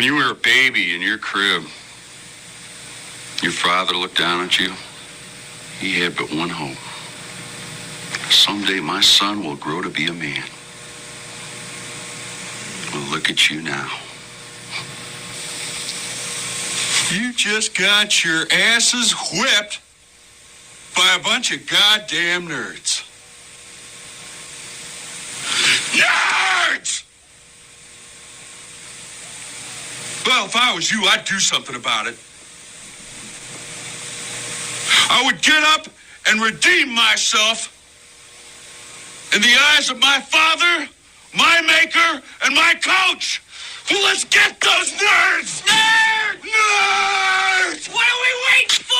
When you were a baby in your crib, your father looked down at you. He had but one hope. Someday my son will grow to be a man. Well, look at you now. You just got your asses whipped by a bunch of goddamn nerds. Nerds! Well, if I was you, I'd do something about it. I would get up and redeem myself in the eyes of my father, my maker, and my coach. Well, let's get those nerds! Nerds! Nerds! What are we waiting for?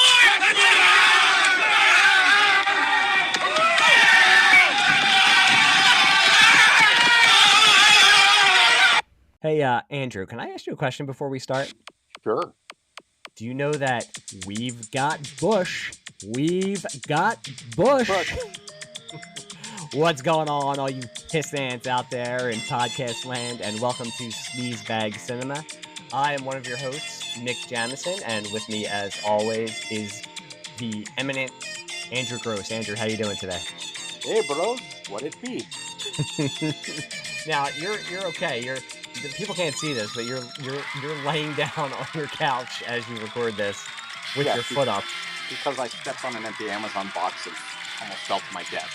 Hey, Andrew, can I ask you a question before we start? Sure. Do you know that we've got Bush? We've got Bush. What's going on, all you piss ants out there in podcast land, and welcome to Sleazebag Cinema. I am one of your hosts, Mick Jamison, and with me, as always, is the eminent Andrew Gross. Andrew, how you doing today? Hey, bro. What it be? Now, you're okay. People can't see this, but you're laying down on your couch as you record this with your foot up. Because I stepped on an empty Amazon box and almost fell to my death.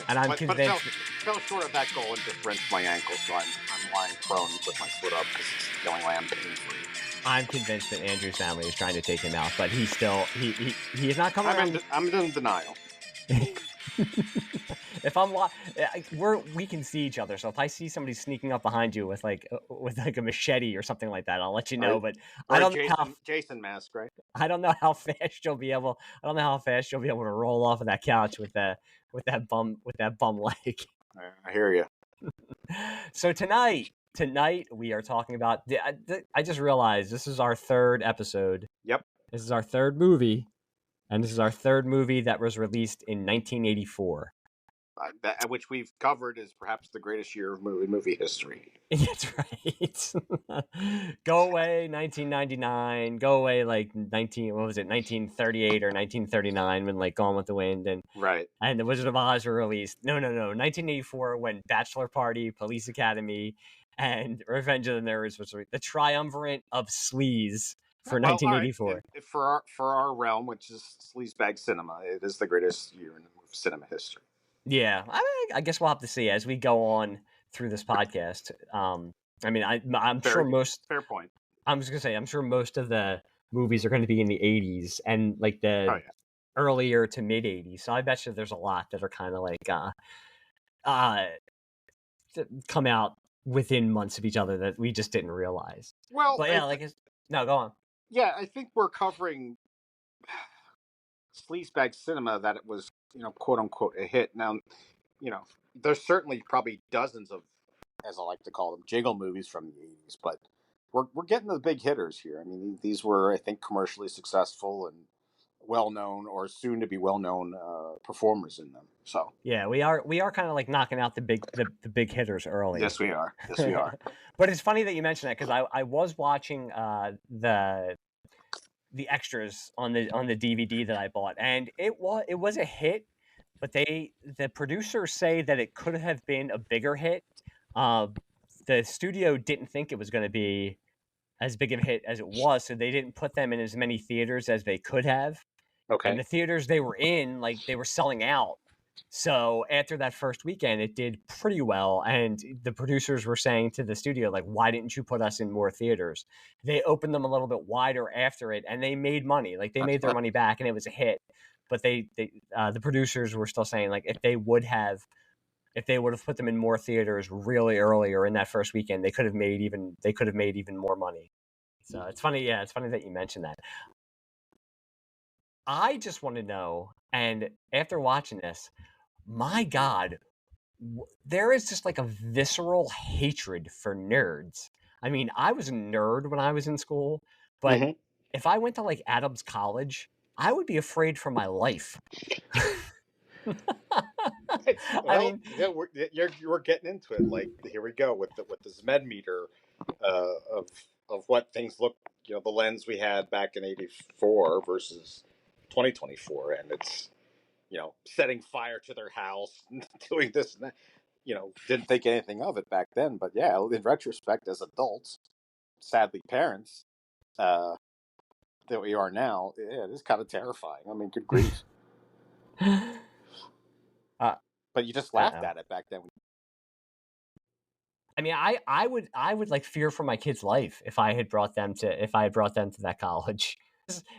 And I'm convinced. But fell short of that goal and just wrenched my ankle, so I'm lying prone with my foot up because it's the only way I'm pain-free. I'm convinced that Andrew's family is trying to take him out, but he is not coming around. I'm in denial. If we can see each other, so if I see somebody sneaking up behind you with like a machete or something like that, I'll let you know. But I don't know how Jason mask, right? I don't know how fast you'll be able. I don't know how fast you'll be able to roll off of that couch with that bum leg. I hear you. So tonight we are talking about. I just realized this is our third episode. Yep. This is our third movie, and this is our third movie that was released in 1984. Which we've covered as perhaps the greatest year of movie history. That's right. Go away 1999. Go away like 1938 or 1939 when like Gone with the Wind and The Wizard of Oz were released. No. 1984 when Bachelor Party, Police Academy, and Revenge of the Nerds was the triumvirate of sleaze for 1984. Right. For our realm, which is sleazebag cinema, it is the greatest year in cinema history. Yeah, I guess we'll have to see as we go on through this podcast. I'm sure most. Fair point. I'm just gonna say I'm sure most of the movies are going to be in the 80s and like the earlier to mid 80s. So I bet you there's a lot that are kind of like come out within months of each other that we just didn't realize. Well, but yeah, no, go on. Yeah, I think we're covering sleazebag cinema that it was, quote unquote, a hit. Now, there's certainly probably dozens of, as I like to call them, jiggle movies from the 80s, but we're getting the big hitters here. I mean, these were, I think, commercially successful and well-known or soon to be well-known performers in them. So yeah, we are kind of like knocking out the big hitters early. Yes, we are. But it's funny that you mentioned that because I was watching the extras on the DVD that I bought, and it was a hit, but the producers say that it could have been a bigger hit. The studio didn't think it was going to be as big of a hit as it was, so they didn't put them in as many theaters as they could have. Okay. And the theaters they were in, like, they were selling out. So after that first weekend, it did pretty well. And the producers were saying to the studio, like, why didn't you put us in more theaters? They opened them a little bit wider after it, and they made money. Like, they made their money back, and it was a hit. But the producers were still saying, like, if they would have put them in more theaters really earlier in that first weekend, they could have made even more money. So it's funny. Yeah, it's funny that you mentioned that. I just want to know, and after watching this, my God, there is just like a visceral hatred for nerds. I mean, I was a nerd when I was in school, but if I went to like Adams College, I would be afraid for my life. We're getting into it. Like, here we go with the Zmed-O-Meter of what things look, the lens we had back in '84 versus 2024, and it's setting fire to their house, doing this and that. Didn't think anything of it back then, but yeah, in retrospect, as adults, sadly parents, that we are now, yeah, it is kind of terrifying. I mean, good grief. But you just laughed at it back then. I mean, I would like fear for my kid's life if I had brought them to that college.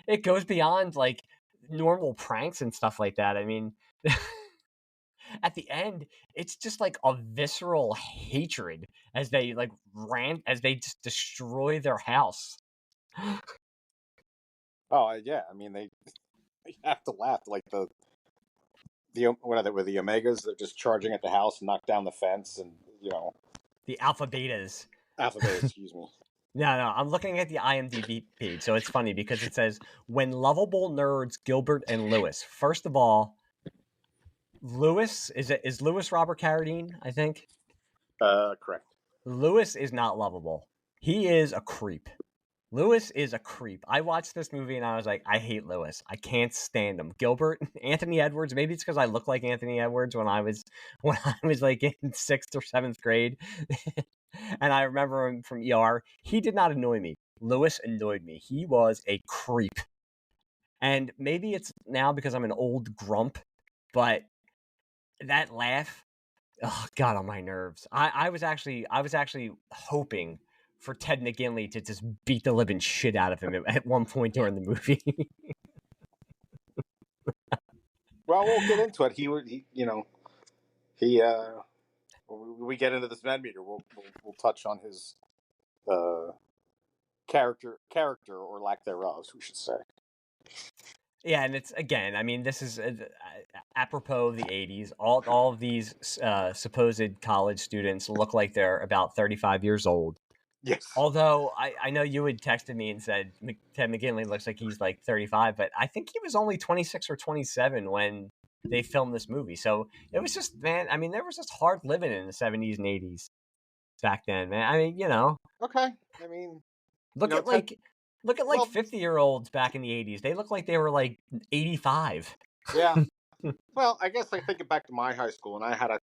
It goes beyond like normal pranks and stuff like that. I mean, at the end, it's just like a visceral hatred as they just destroy their house. Oh yeah, I mean they have to laugh like the what are they with the Omegas? They're just charging at the house and knock down the fence, and the alpha betas. Excuse me. No, I'm looking at the IMDb page, so it's funny because it says when lovable nerds Gilbert and Lewis. First of all, Lewis is Lewis Robert Carradine, I think. Correct. Lewis is not lovable. He is a creep. Lewis is a creep. I watched this movie and I was like, I hate Lewis. I can't stand him. Gilbert, Anthony Edwards. Maybe it's because I look like Anthony Edwards when I was like in 6th or 7th grade, and I remember him from ER. He did not annoy me. Lewis annoyed me. He was a creep. And maybe it's now because I'm an old grump, but that laugh, oh God, on my nerves. I was actually hoping for Ted McGinley to just beat the living shit out of him at one point during the movie. Well, we'll get into it. When we get into the Zmed-O-Meter, we'll touch on his character or lack thereof, we should say. Yeah, and it's, again, I mean, this is apropos of the 80s. All of these supposed college students look like they're about 35 years old. Yes. Although I know you had texted me and said Ted McGinley looks like he's like 35, but I think he was only 26 or 27 when they filmed this movie. So it was just, man, I mean, there was just hard living in the 70s and 80s back then, man. I mean, Okay. I mean, look at 50-year-olds back in the 80s. They look like they were like 85. Yeah. Well, I guess I think it back to my high school, and I had a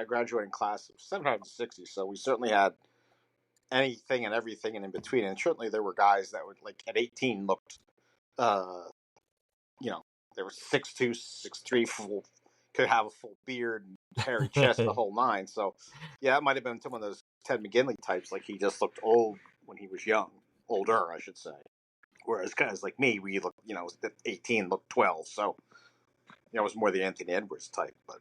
graduating class of 760, so we certainly had anything and everything and in between. And certainly there were guys that would, like, at 18 looked, they were 6'2", 6'3", could have a full beard and hairy chest, the whole nine. So, yeah, it might have been some of those Ted McGinley types. Like, he just looked old when he was young. Older, I should say. Whereas guys like me, we look, at 18, looked 12. So, it was more the Anthony Edwards type. But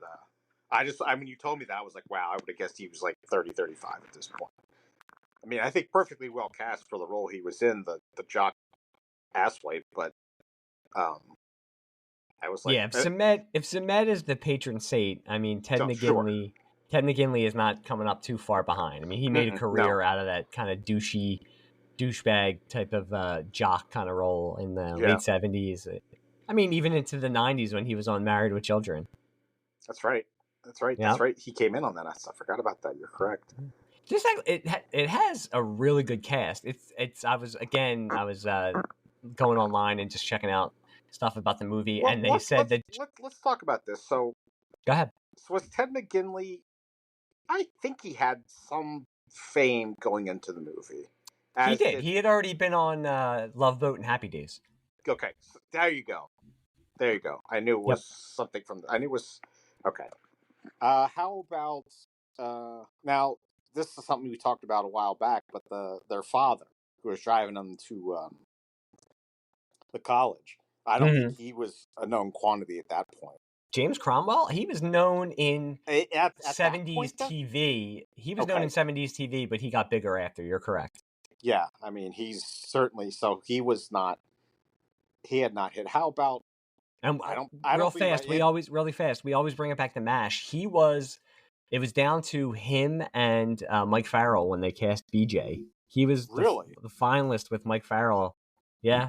you told me that, I was like, wow, I would have guessed he was like 30, 35 at this point. I mean, I think perfectly well cast for the role he was in, the jock asswipe, but I was like, yeah, if Zmed is the patron saint, I mean, Ted McGinley is not coming up too far behind. I mean, he made a career out of that kind of douchebag type of jock kind of role in the late 70s. I mean, even into the 90s when he was on Married with Children. That's right. That's right. He came in on that. I forgot about that. You're correct. Just like it has a really good cast. I was going online and just checking out stuff about the movie, and they said that. Let's talk about this. So, go ahead. So was Ted McGinley? I think he had some fame going into the movie. He did. He had already been on Love Boat and Happy Days. Okay, so there you go. I knew it was something from. I knew it was okay. How about now? This is something we talked about a while back, but their father, who was driving them to the college, I don't think he was a known quantity at that point. James Cromwell, he was known in 70s TV. He was known in 70s TV, but he got bigger after. You're correct. Yeah, I mean, he's certainly so. He was not. He had not hit. How about? Real fast. We always bring it back to MASH. It was down to him and Mike Farrell when they cast BJ. He was the finalist with Mike Farrell,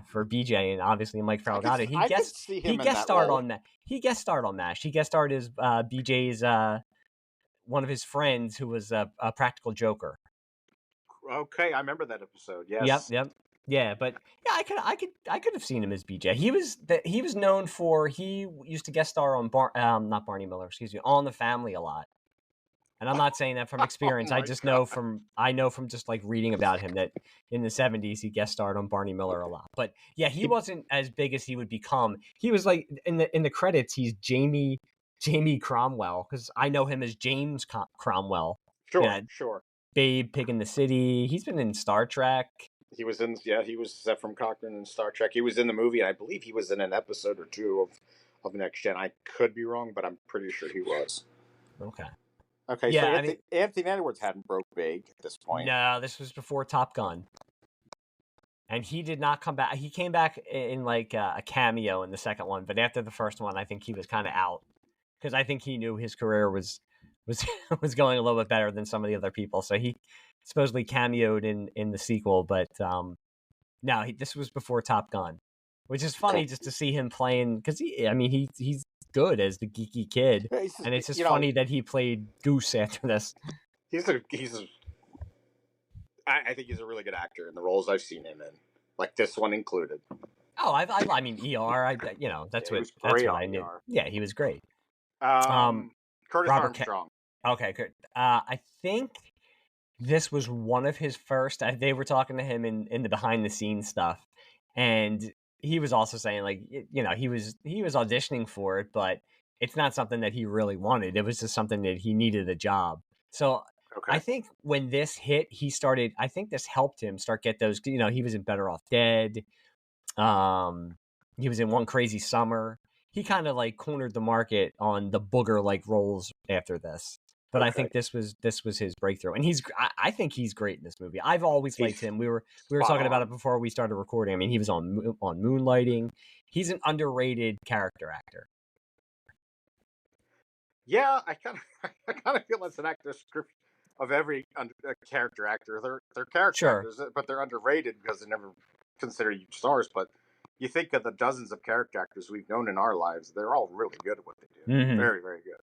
for BJ, and obviously Mike Farrell got it. He guest starred on MASH. He guest starred as BJ's one of his friends who was a practical joker. Okay, I remember that episode. Yep, Yes. yep. Yeah, but yeah, I could have seen him as BJ. He was known for he used to guest star on not Barney Miller, excuse me, on The Family a lot. And I'm not saying that from experience. Oh I my just God. know from just like reading about him that in the 70s he guest starred on Barney Miller a lot. But yeah, he wasn't as big as he would become. He was like in the credits he's Jamie Cromwell, cuz I know him as James Cromwell. Sure, Yeah, sure. Babe, Pig in the City. He's been in Star Trek. He was in, yeah, he was Zephram Cochrane in Star Trek. He was in the movie, and I believe he was in an episode or two of Next Gen. I could be wrong, but I'm pretty sure he was. Okay. Okay, Yeah, so I mean, Anthony Edwards hadn't broke big at this point. no, this was before Top Gun. And he did not come back. He came back in like a cameo in the second one, but after the first one, I think he was kind of out because I think he knew his career was was going a little bit better than some of the other people. So he supposedly cameoed in the sequel, but no, this was before Top Gun, which is funny Cool. just to see him playing because he's good as the geeky kid, Yeah, and it's just funny that he played Goose after this. I think he's a really good actor in the roles I've seen him in, like this one included. Oh, I mean ER. That's Yeah, what I knew. ER. Yeah, he was great. Curtis Robert Armstrong. Okay, good. I think this was one of his first. They were talking to him in the behind the scenes stuff, and he was also saying like he was auditioning for it, but it's not something that he really wanted. It was just something that he needed a job. So Okay. I think when this hit, he started. I think this helped him start get those. He was in Better Off Dead. He was in One Crazy Summer. He kind of like cornered the market on the booger like roles after this. But I think this was his breakthrough, and I think he's great in this movie. I've always liked him. We were talking about it before we started recording. I mean, he was on Moonlighting. He's an underrated character actor. Yeah, I kind of feel that's an actor script of every character actor. They're character actors, but they're underrated because they're never considered huge stars. But you think of the dozens of character actors we've known in our lives; they're all really good at what they do. Mm-hmm. Very, very good.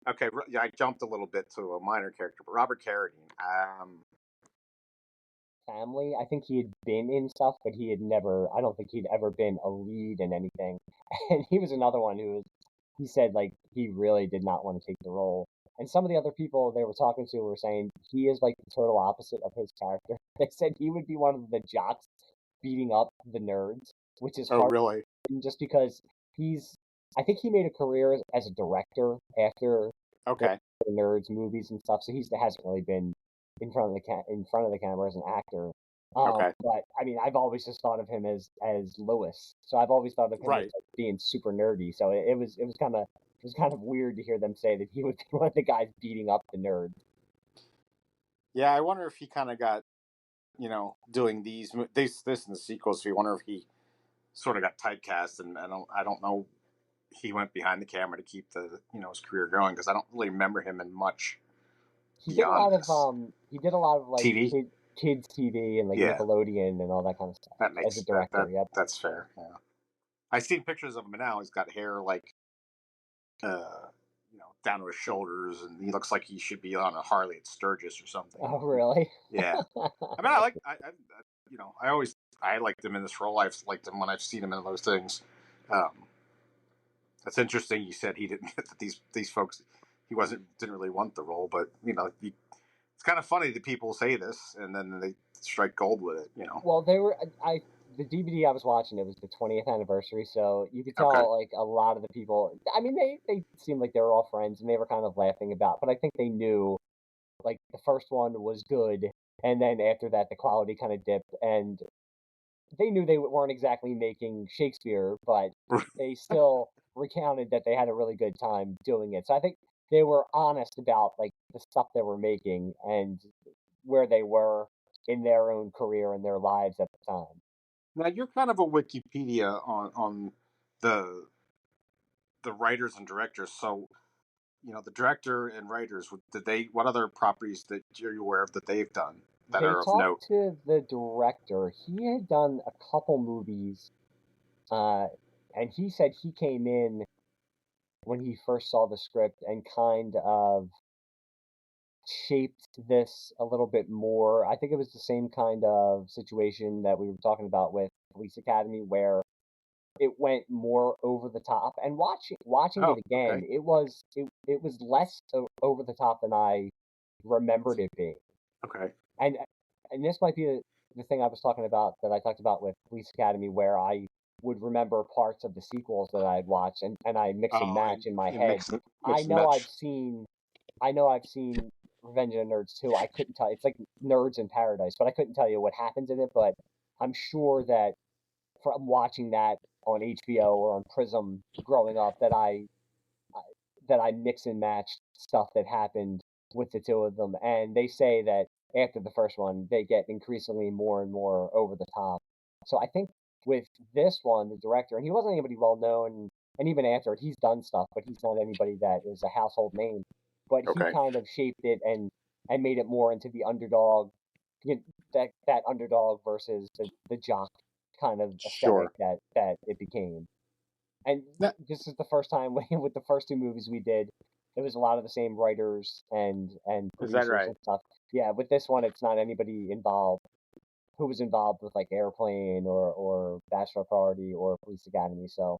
Okay, yeah, I jumped a little bit to a minor character, but Robert Carradine. Family, I think he had been in stuff, but he had never. I don't think he'd ever been a lead in anything. And he was another one who was. He said like he really did not want to take the role. And some of the other people they were talking to were saying he is like the total opposite of his character. They said he would be one of the jocks beating up the nerds, which is hard. Really? Just because I think he made a career as a director after the Nerds movies and stuff. So he hasn't really been in front of the camera as an actor. But I mean, I've always just thought of him as Lewis. So I've always thought of him as like, being super nerdy. So it was kind of weird to hear them say that he would be one of the guys beating up the nerds. Yeah, I wonder if he kind of got, doing this and the sequels. So you wonder if he sort of got typecast, and I don't know. He went behind the camera to keep his career going because I don't really remember him in much. He did a lot of like TV? Kids TV and like Nickelodeon and all that kind of stuff. That makes as a director. Yep, that's fair. Yeah, I've seen pictures of him now. He's got hair like, down to his shoulders, and he looks like he should be on a Harley at Sturgis or something. Oh, really? Yeah. I mean, I liked him in this role. I've liked him when I've seen him in those things. That's interesting. You said he didn't that these folks didn't really want the role, but it's kind of funny that people say this and then they strike gold with it. Well, the DVD I was watching, it was the 20th anniversary, so you could tell like a lot of the people. I mean, they seemed like they were all friends and they were kind of laughing about, but I think they knew like the first one was good, and then after that the quality kind of dipped, and they knew they weren't exactly making Shakespeare, but they still recounted that they had a really good time doing it. So I think they were honest about like the stuff they were making and where they were in their own career and their lives at the time. Now you're kind of a Wikipedia on the writers and directors. So, the director and writers, what other properties that you're aware of that they've done that are of note? To the director. He had done a couple movies, and he said he came in when he first saw the script and kind of shaped this a little bit more. I think it was the same kind of situation that we were talking about with Police Academy, where it went more over the top. And watching it Oh, again, okay. it was less over the top than I remembered it being. Okay. And this might be the thing I was talking about that I talked about with Police Academy, where I would remember parts of the sequels that I'd watched, and I mix and Oh, match in my you head. I mix and know match. I know I've seen Revenge of the Nerds too. I couldn't tell. It's like Nerds in Paradise, but I couldn't tell you what happens in it. But I'm sure that from watching that on HBO or on Prism growing up, that I mix and match stuff that happened with the two of them. And they say that after the first one, they get increasingly more and more over the top. So I think with this one, the director, and he wasn't anybody well known, and even after it, he's done stuff, but he's not anybody that is a household name. But he Okay. kind of shaped it and made it more into the underdog, that underdog versus the jock kind of aesthetic Sure. that it became. And That, this is the first time with the first two movies we did. It was a lot of the same writers and is that producers right? and stuff. Yeah, with this one, it's not anybody involved who was involved with like Airplane or Bachelor Party or Police Academy. So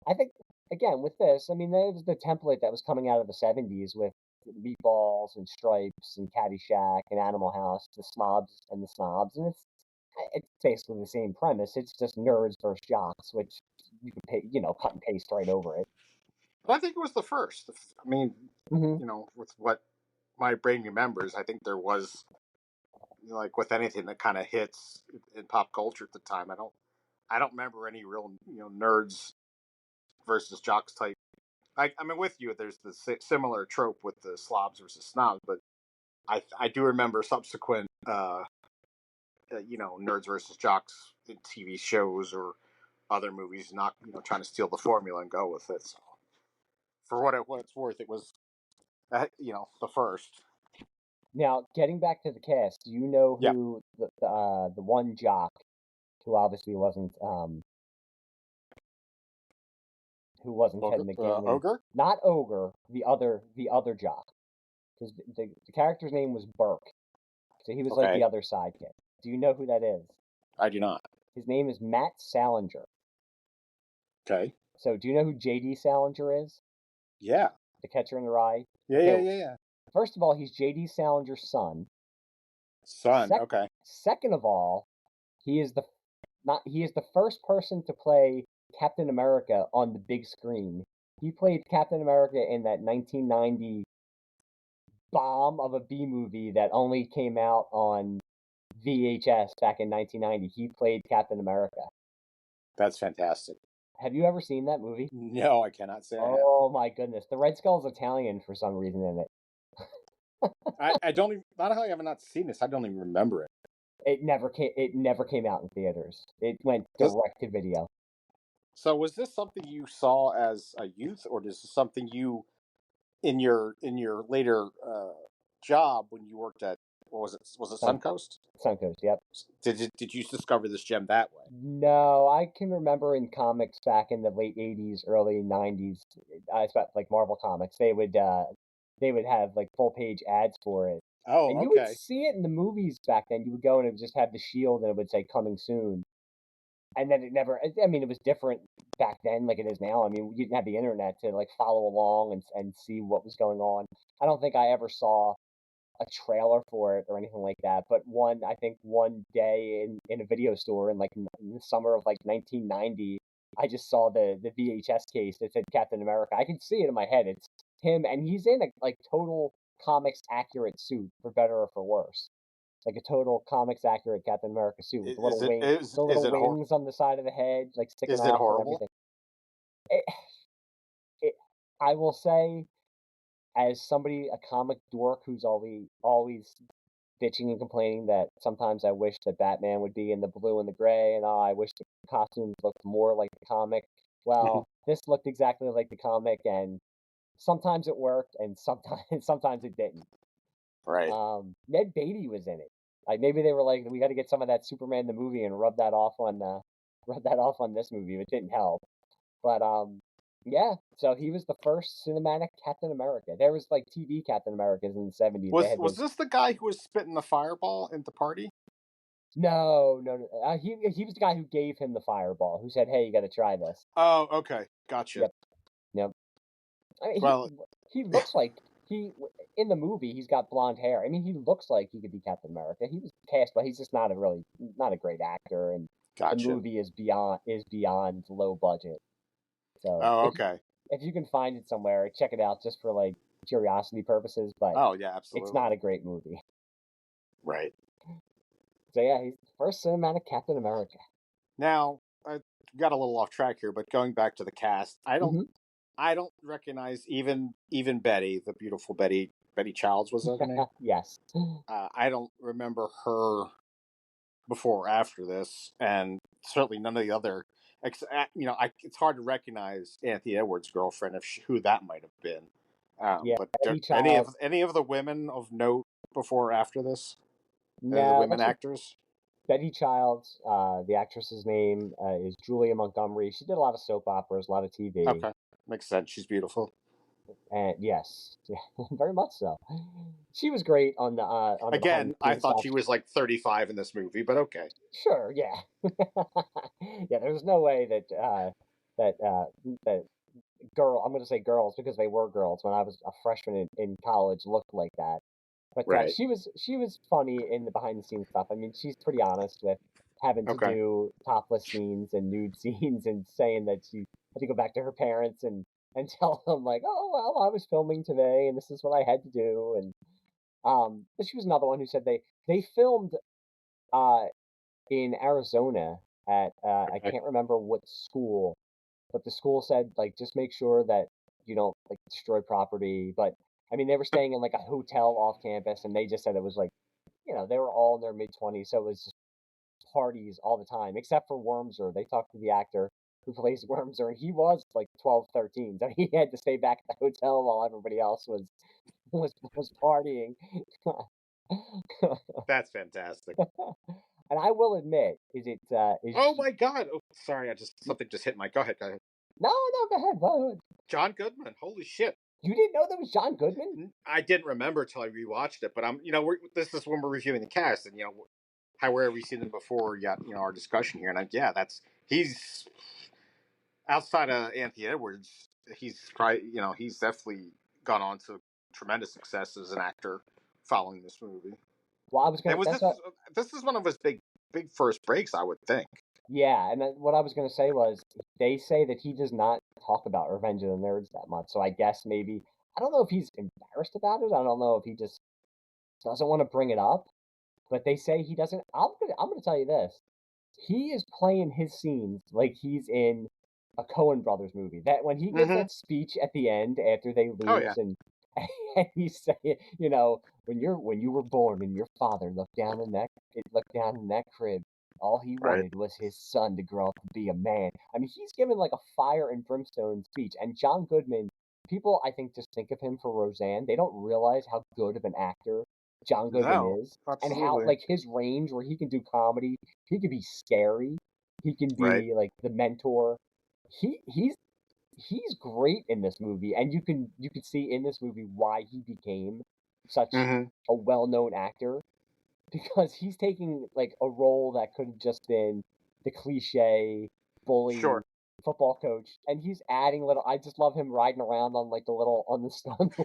I think again with this, I mean, there was the template that was coming out of the '70s with Meatballs and Stripes and Caddyshack and Animal House, the slobs and the snobs, and it's basically the same premise. It's just nerds versus jocks, which you could pay, cut and paste right over it. But I think it was the first. I mean, Hmm. with what my brain remembers, I think there was, like with anything that kind of hits in pop culture at the time. I don't remember any real, nerds versus jocks type. I'm with you. There's the similar trope with the slobs versus snobs, but I do remember subsequent, nerds versus jocks in TV shows or other movies, not trying to steal the formula and go with it. So for what it's worth, it was the first. Now, getting back to the cast, do you know Yeah. who the one jock who obviously wasn't Ted McGinley, Ogre. not Ogre, the other jock, because the character's name was Burke, so he was like the Okay, other sidekick. Do you know who that is? I do not. His name is Matt Salinger. Okay. So, do you know who J.D. Salinger is? Yeah. The Catcher in the Rye. Yeah. Okay, Yeah. Yeah. Yeah. first of all, he's J.D. Salinger's son. Son. Okay. Second of all, he is the first person to play Captain America on the big screen. He played Captain America in that 1990 bomb of a B movie that only came out on VHS back in 1990. He played Captain America. That's fantastic. Have you ever seen that movie? No, I cannot say I have. Oh my goodness. The Red Skull's Italian for some reason in it. I don't even. Not how I have not seen this. I don't even remember it. It never came out in theaters. It went Does, direct to video. so was this something you saw as a youth, or is this something you in your later job when you worked at, what was it? Was it Sun, Suncoast? Suncoast, yep. Did you discover this gem that way? No, I can remember in comics back in the late '80s, early '90s. I expect like Marvel comics. They would have like full page ads for it, Oh, and you would okay. see it in the movies back then. You would go and it would just have the shield, and it would say "coming soon." And then it never. I mean, it was different back then, like it is now. I mean, you didn't have the internet to like follow along and see what was going on. I don't think I ever saw a trailer for it or anything like that. But I think one day in a video store in in the summer of like 1990, I just saw the VHS case that said Captain America. I can see it in my head. It's him, and he's in a like total comics accurate suit, for better or for worse. Like a total comics accurate Captain America suit with Is it the is little it wings on the side of the head, like sticking is it off and horrible? everything. It, it, I will say, as somebody, a comic dork who's always bitching and complaining that sometimes I wish that Batman would be in the blue and the gray, and I wish the costumes looked more like the comic. Well, this looked exactly like the comic, and sometimes it worked, and sometimes sometimes it didn't. Right. Ned Beatty was in it. Like maybe they were like, we got to get some of that Superman the movie and rub that off on this movie. It didn't help, but Yeah, so he was the first cinematic Captain America. There was like TV Captain Americas in the 70s. They had Was this the guy who was spitting the fireball at the party? no. He was the guy who gave him the fireball, who said, "Hey, you got to try this." Oh, okay, gotcha. Yep, yep. I mean, Well, he looks like he in the movie. He's got blonde hair. I mean, he looks like he could be Captain America. He was cast, but he's just not a great actor, and the gotcha. movie is beyond low budget. So Oh, okay. if you can find it somewhere, check it out just for like curiosity purposes. But Oh, yeah, it's absolutely. not a great movie. Right. So yeah, he's the first cinematic Captain America. Now, I got a little off track here, but going back to the cast, Hmm. I don't recognize even Betty, the beautiful Betty Childs was her name. Yes. I don't remember her before or after this, and certainly none of the other. It's hard to recognize Anthony Edwards' girlfriend who that might have been. Yeah, But Betty Childs. any of the women of note before or after this, the No, women actually, actors? Betty Childs. The actress's name is Julia Montgomery. She did a lot of soap operas, a lot of TV, Okay, makes sense. She's beautiful. and yes, yeah, very much so. She was great on the behind Again, the I scenes thought stuff. she was like 35 in this movie, but okay. Sure, yeah, yeah. There's no way that that I'm going to say girls because they were girls when I was a freshman in college looked like that. But Right. she was funny in the behind the scenes stuff. I mean, she's pretty honest with having to Okay. do topless scenes and nude scenes and saying that she had to go back to her parents and tell them like, oh well, I was filming today and this is what I had to do. And but she was another one who said they filmed uh in Arizona at I Okay. can't remember what school, but the school said like just make sure that you don't like destroy property. But I mean, they were staying in like a hotel off campus, and they just said it was like they were all in their mid 20s, so it was just parties all the time, except for Wormser. They talked to the actor who plays Wormser, and he was like 12, 13, so he had to stay back at the hotel while everybody else was partying. That's fantastic. And I will admit, is it is Oh my God! Oh, sorry, something just hit my. Go ahead. Go ahead. no, go ahead. What? John Goodman. Holy shit! You didn't know that was John Goodman? I didn't remember until I rewatched it, but this is when we're reviewing the cast, and however we've seen them before. Yeah, our discussion here, and he's outside of Anthony Edwards. He's probably he's definitely gone on to tremendous success as an actor following this movie. Well, I was And gonna. was That's what. this is one of his big first breaks, I would think. Yeah, and what I was gonna say was they say that he does not talk about Revenge of the Nerds that much. So I guess maybe I don't know if he's embarrassed about it. I don't know if he just doesn't want to bring it up. But they say he doesn't. I'm gonna tell you this. He is playing his scenes like he's in a Coen Brothers movie. That when he gives Mm-hmm. that speech at the end after they Oh yeah. lose and he's saying, when you were born and your father looked down in that crib, all he Right. wanted was his son to grow up to be a man. I mean, he's given like a fire and brimstone speech. And John Goodman, people I think just think of him for Roseanne. They don't realize how good of an actor John No, Goodman is, and how absolutely. like his range where he can do comedy, he can be scary, he can Right. be like the mentor. He's great in this movie, and you can see in this movie why he became such Mm-hmm. a well-known actor because he's taking like a role that could have just been the cliche bully Sure. football coach, and he's adding little. I just love him riding around on like the little on the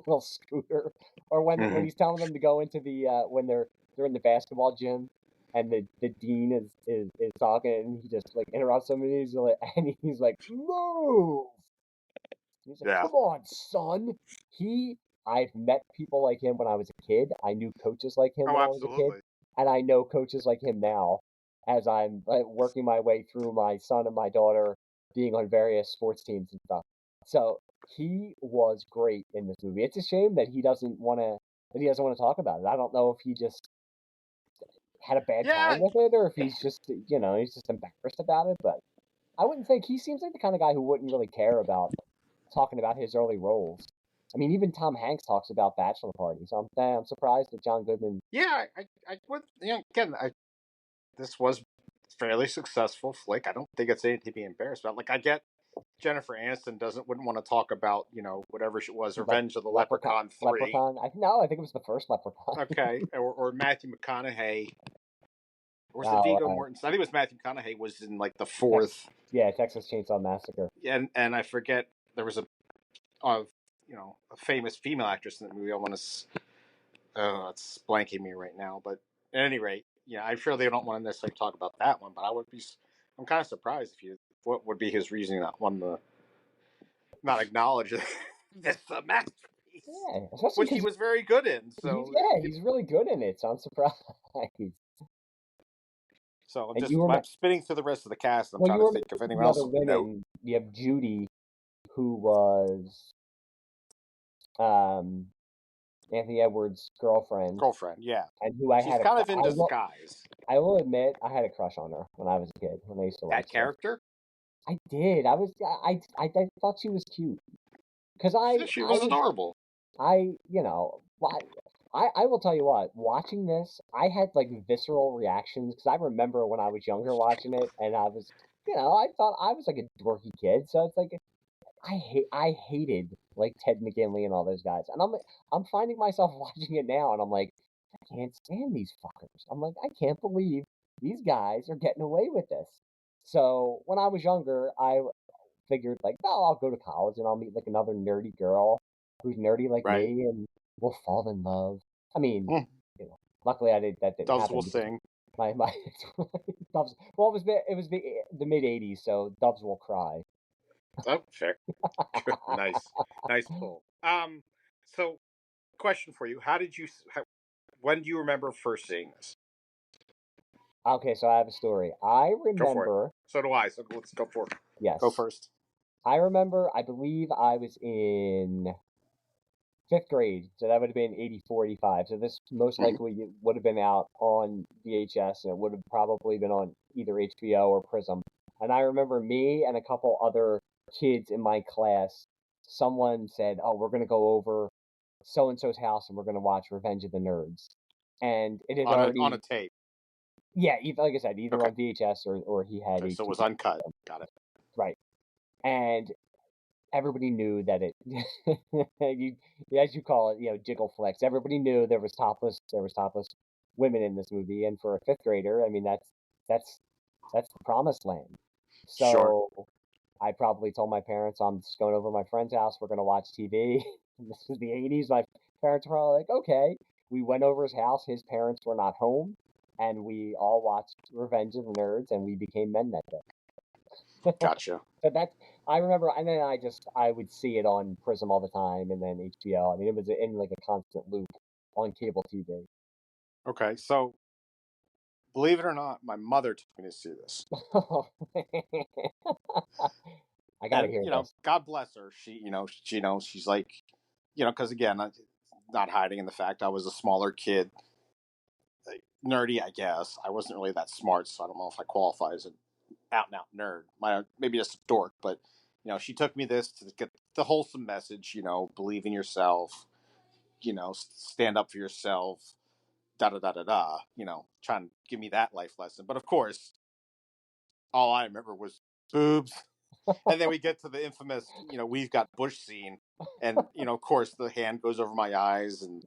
little scooter, or when Mm-hmm. he's telling them to go into the when they're in the basketball gym, and the dean is talking, and he just like interrupts him, and he's like move. He's like, Yeah. come on, son. I've met people like him when I was a kid. I knew coaches like him Oh, when I was a kid, absolutely. and I know coaches like him now as I'm working my way through my son and my daughter being on various sports teams and stuff. So he was great in this movie. It's a shame that he doesn't want to talk about it. I don't know if he just had a bad Yeah. time with it or if he's just he's just embarrassed about it. But I wouldn't think he seems like the kind of guy who wouldn't really care about talking about his early roles. I mean, even Tom Hanks talks about Bachelor Party, so I'm surprised that John Goodman. Yeah. I would. Again, this was a fairly successful flick. I don't think it's anything to be embarrassed about. Like, I get Jennifer Aniston wouldn't want to talk about, whatever it was, Revenge of the Leprechaun 3. Leprechaun. I think it was the first Leprechaun. Okay, or Matthew McConaughey. Or was it Oh, Viggo Mortensen? I think it was Matthew McConaughey was in like the fourth. Texas Chainsaw Massacre. And I forget there was a famous female actress in that movie. I want to. It's blanking me right now, but at any rate, I'm sure they don't want to necessarily talk about that one. But I'm kind of surprised what would be his reasoning not wanting to not acknowledge this masterpiece, which he was very good in. So he's really good in it. So I'm surprised. So I'm spinning through the rest of the cast. I'm trying to think if anyone else would know. You have Judy, who was Anthony Edwards' girlfriend. Yeah. And she's kind of in disguise. I will admit, I had a crush on her when I was a kid. When I used to watch that character. I did. I thought she was cute because she was adorable. I will tell you what. Watching this, I had like visceral reactions because I remember when I was younger watching it, and I was, I thought I was like a dorky kid. So it's like I hated like Ted McGinley and all those guys, and I'm finding myself watching it now, and I'm like, I can't stand these fuckers. I'm like, I can't believe these guys are getting away with this. So when I was younger, I figured like, oh, I'll go to college and I'll meet like another nerdy girl who's nerdy like me, and we'll fall in love. I mean, luckily that didn't Doves happen. will sing. My Doves. Well, it was the mid '80s, so Doves will cry. Oh, fair. nice pull. So, question for you: when do you remember first seeing this? Okay, so I have a story. I remember. Go for it. So do I. So let's go for it. Yes. Go first. I remember. I believe I was in 5th grade, so that would have been 84, 85. So this most likely would have been out on VHS, and it would have probably been on either HBO or Prism. And I remember me and a couple other kids in my class, someone said, oh, we're going to go over so-and-so's house and we're going to watch Revenge of the Nerds. And it had already... On a tape. Yeah, like I said, either on VHS or he had... So it was uncut. Got it. Right. And everybody knew that it... as you call it, jiggle flex. Everybody knew there was topless women in this movie. And for a 5th grader, I mean, that's the promised land. So... Sure. I probably told my parents I'm just going over to my friend's house. We're going to watch TV. This was the 80s. My parents were probably like, okay. We went over his house. His parents were not home. And we all watched Revenge of the Nerds, and we became men that day. Gotcha. So I remember, and then I would see it on Prism all the time, and then HBO. I mean, it was in like a constant loop on cable TV. Okay, so believe it or not, my mother took me to see this. I gotta hear this. God bless her. She, she's like, because again, I'm not hiding in the fact I was a smaller kid, nerdy, I guess. I wasn't really that smart, so I don't know if I qualify as an out-and-out nerd. Maybe just a dork, but she took me this to get the wholesome message. Believe in yourself. Stand up for yourself. Da da da da da. Trying to give me that life lesson. But of course, all I remember was boobs. And then we get to the infamous, we've got bush scene, and of course the hand goes over my eyes and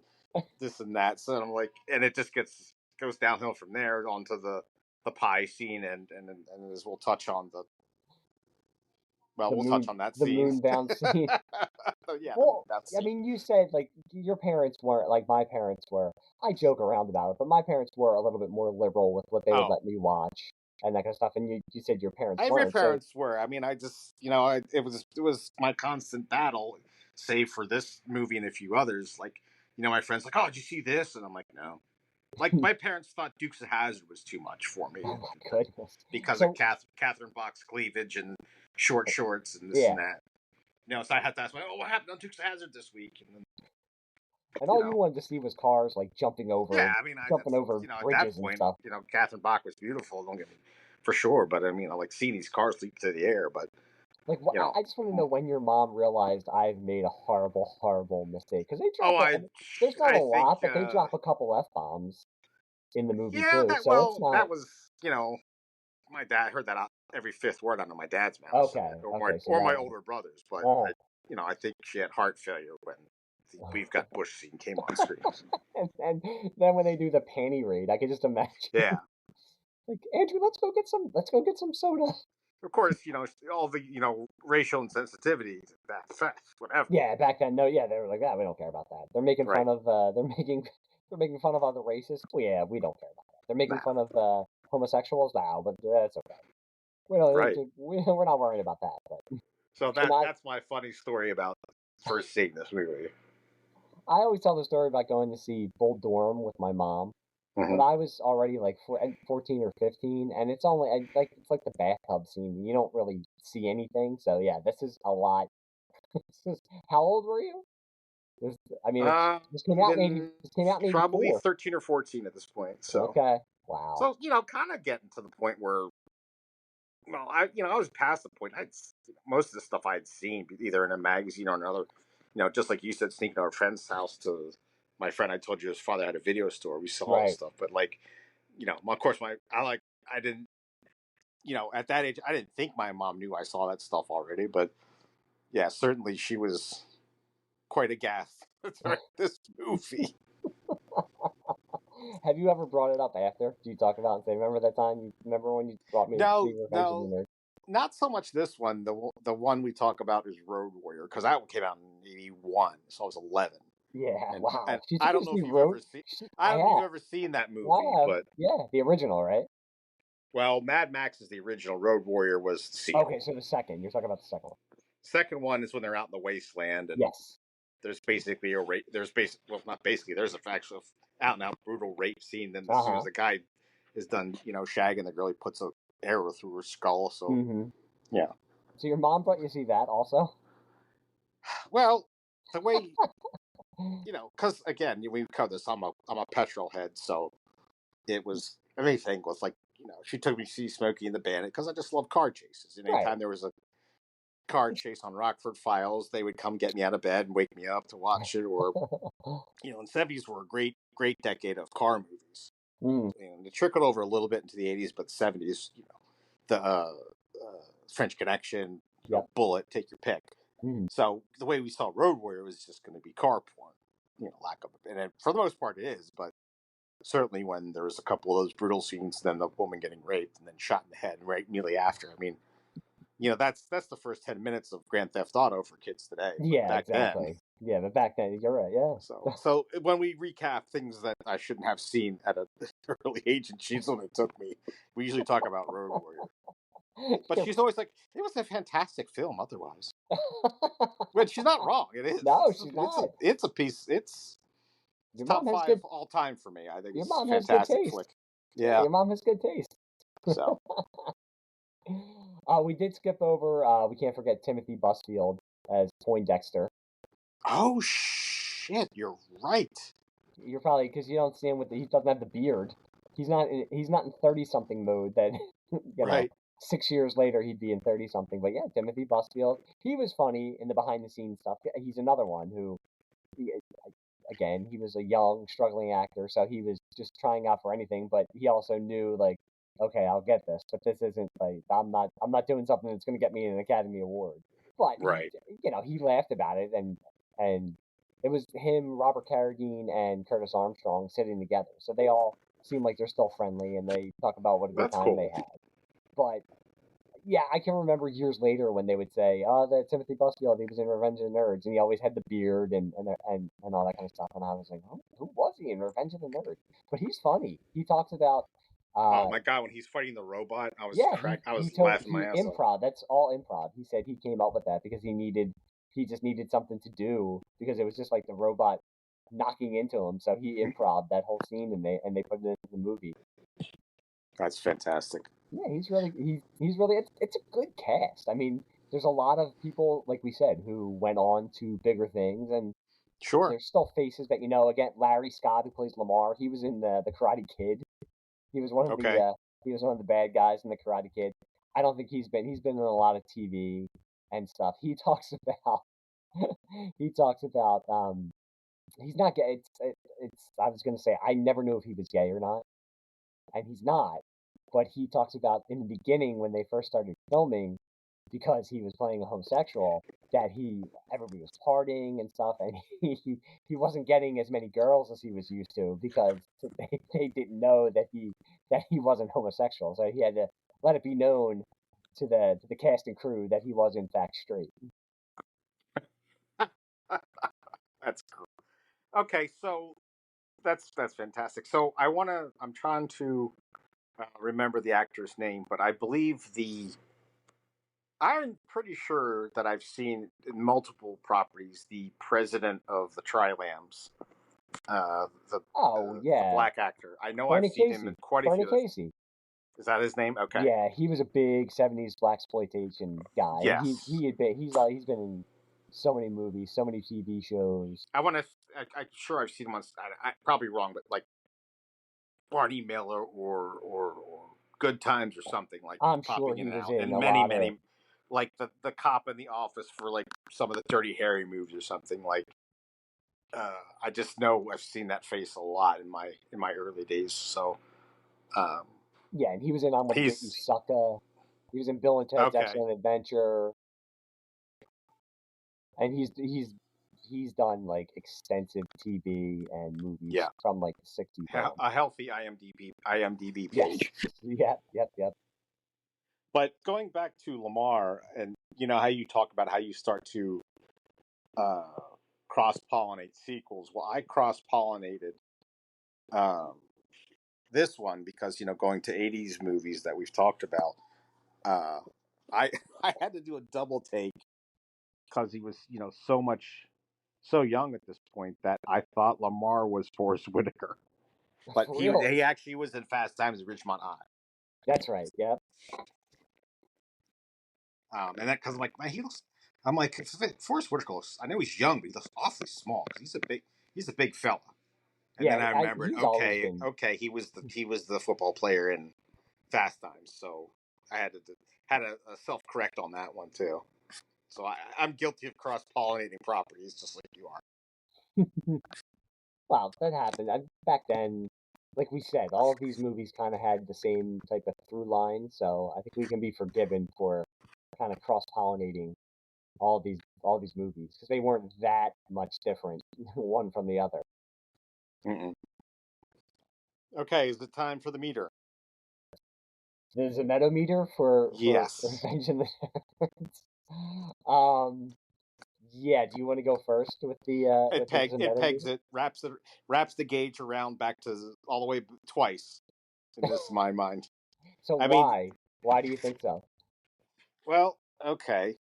this and that. So I'm like, and it just goes downhill from there onto the pie scene, and as we'll touch on touch on that scene. The moonbound scene. Yeah. Well, I mean, you said like your parents weren't like my parents were. I joke around about it, but my parents were a little bit more liberal with what they would let me watch and that kind of stuff. And you said your parents weren't. My parents were. I mean, I just, it was my constant battle, save for this movie and a few others. Like, my friends like, oh, did you see this? And I'm like, no. Like, my parents thought Dukes of Hazzard was too much for me. Oh my goodness. Because of Catherine Bach's cleavage and short shorts and this and that. So I had to ask, what happened on Dukes of Hazzard this week? And all you wanted to see was cars like jumping over, over bridges at that point, and stuff. Catherine Bach was beautiful. Don't get me for sure, but I mean, I like seeing these cars leap through the air. But like, I just want to know when your mom realized I've made a horrible, horrible mistake because they drop. There's not a lot, but they drop a couple F-bombs in the movie too. That was my dad heard that every fifth word out of my dad's mouth. Okay, Or okay, so my that- older brothers. But Uh-huh. I think she had heart failure when the We've Got Bush scene came on screen. And then when they do the panty raid, I can just imagine. Yeah. Like, Andrew, let's go get some soda. Of course, all the racial insensitivity, that whatever. Yeah, back then, no, yeah, they were like, yeah, we don't care about that. They're making Right. fun of, they're making fun of other races. Well, yeah, we don't care about that. They're making fun of homosexuals now, but that's okay. We don't, Right. we're not worried about that. But So that's my funny story about first seeing this movie. I always tell the story about going to see Bull Durham with my mom. Mhm. But I was already like 14 or 15, and it's only it's like the bathtub scene. You don't really see anything. So yeah, this is a lot. How old were you? This came out in 80, this came out in 84. Probably 13 or 14 at this point. So Okay, wow. So kind of getting to the point where, well, I was past the point. Most of the stuff I had seen either in a magazine or another. Just like you said, sneaking to our friend's house to my friend. I told you his father had a video store. We saw all Right. this stuff, but of course, I didn't. At that age, I didn't think my mom knew I saw that stuff already. But yeah, certainly she was quite aghast during this movie. Have you ever brought it up after? Do you talk about it and say, remember that time? Remember when you brought me to see Revenge of the Nerds? Not so much this one. The one we talk about is Road Warrior, because that one came out in 81, so I was 11. Yeah, wow. And I don't know if you've ever seen. I don't know if you've ever seen that movie, but yeah, the original, right? Well, Mad Max is the original. Road Warrior was the sequel. Okay, so the second. You're talking about the second one. Second one is when they're out in the wasteland, and yes, there's basically a rape. Not basically. There's a actual out and out brutal rape scene. Then as soon as the guy is done, shagging the girl, he puts a arrow through her skull. So yeah. So your mom brought you to see that also? Well, the way because again, we've covered this. I'm a petrol head, so it was anything with she took me to see Smokey and the Bandit because I just love car chases. And anytime there was a car chase on Rockford Files, they would come get me out of bed and wake me up to watch it. Or and 70s were a great decade of car movies. And it trickled over a little bit into the 80s, but 70s, the French Connection, Bullet, take your pick. So the way we saw Road Warrior was just going to be car porn, lack of it. And for the most part it is, but certainly when there was a couple of those brutal scenes, then the woman getting raped and then shot in the head right immediately after. I mean, that's the first 10 minutes of Grand Theft Auto for kids today. Yeah, back exactly. Then, but back then, you're right, yeah. So when we recap things that I shouldn't have seen at an early age, and she's the one that took me, we usually talk about Road Warrior. But she's always like, it was a fantastic film otherwise. But she's not wrong. It is. No, she's not. It's a piece. It's top 5 all time for me. I think it's a fantastic flick. Yeah. Your mom has good taste. So. We did skip over, we can't forget Timothy Busfield as Poindexter. Oh, shit. You're right. You're probably, because you don't see him he doesn't have the beard. He's not in 30-something mode that, right. 6 years later he'd be in 30-something. But yeah, Timothy Busfield, he was funny in the behind-the-scenes stuff. He's another one who, again, he was a young, struggling actor, so he was just trying out for anything, but he also knew, okay, I'll get this, but this isn't, I'm not doing something that's going to get me an Academy Award. But, he laughed about it, and it was him, Robert Carradine, and Curtis Armstrong sitting together, so they all seem like they're still friendly, and they talk about what a good time they had. But yeah, I can remember years later when they would say, "Oh, that Timothy Busfield, he was in Revenge of the Nerds, and he always had the beard and all that kind of stuff." And I was like, "Oh, who was he in Revenge of the Nerds?" But he's funny. He talks about. Oh my god! When he's fighting the robot, I was laughing my ass off. Improv. That's all improv. He said he came up with that because he just needed something to do because it was just like the robot knocking into him. So he improv that whole scene and they put it into the movie. That's fantastic. Yeah, he's really it's a good cast. I mean, there's a lot of people, like we said, who went on to bigger things, and there's still faces that again, Larry Scott, who plays Lamar, he was in the Karate Kid. He was one of the bad guys in the Karate Kid. I don't think he's been in a lot of TV and stuff. He talks about he's not gay. It's I was gonna say I never knew if he was gay or not, and he's not. But he talks about in the beginning when they first started filming, because he was playing a homosexual, that everybody was partying and stuff, and he wasn't getting as many girls as he was used to because they didn't know that he wasn't homosexual. So he had to let it be known to the cast and crew that he was in fact straight. That's cool. Okay, so that's fantastic. So I'm trying to remember the actor's name, but I believe I'm pretty sure that I've seen in multiple properties the president of the Tri-Lambs, Oh the yeah, black actor. I know I've Tony seen him Casey. in quite a Tony few. Casey. Is that his name? Okay. Yeah, he was a big '70s blaxploitation guy, and Yes. he's been in so many movies, so many TV shows. I'm sure I've seen him on. I'm probably wrong, but like Barney Miller or Good Times or something like I'm sure popping in he and was out, in and a many lot of. many, like the cop in the office for like some of the Dirty Harry movies or something like. I just know I've seen that face a lot in my early days. So um, Yeah, and he was in I'm Gonna Get You, he's Sucker. He was in Bill and Ted's okay. Excellent Adventure, and he's done like extensive TV and movies Yeah, from like the '60s on. a healthy IMDb Yes, page. yep. But going back to Lamar, and you know how you talk about how you start to uh, cross pollinate sequels. Well, I cross pollinated um, this one because going to '80s movies that we've talked about. Uh, I I had to do a double take because he was so young at this point that I thought Lamar was Forrest Whitaker, but Really? he actually was in Fast Times at Ridgemont High. That's right. Yep. And that because like man, I'm like Forrest Whitaker looks. I know he's young, but he looks awfully small because he's a big fella. And then Yeah, I remembered, he's always been. okay, he was the football player in Fast Times, so I had a self correct on that one too. So I'm guilty of cross pollinating properties, just like you are. Well, that happened. Back then, like we said, all of these movies kind of had the same type of through line, so I think we can be forgiven for kind of cross-pollinating all these movies because they weren't that much different one from the other. Mm-mm. Okay, is it time for the meter? The Zmed-O-Meter for Yes. Revenge of the Nerds. Yeah. Do you want to go first with the It pegs Zmed-O-Meter? it, wraps the gauge around back to all the way twice in this my mind. So I mean, why do you think so? well, okay.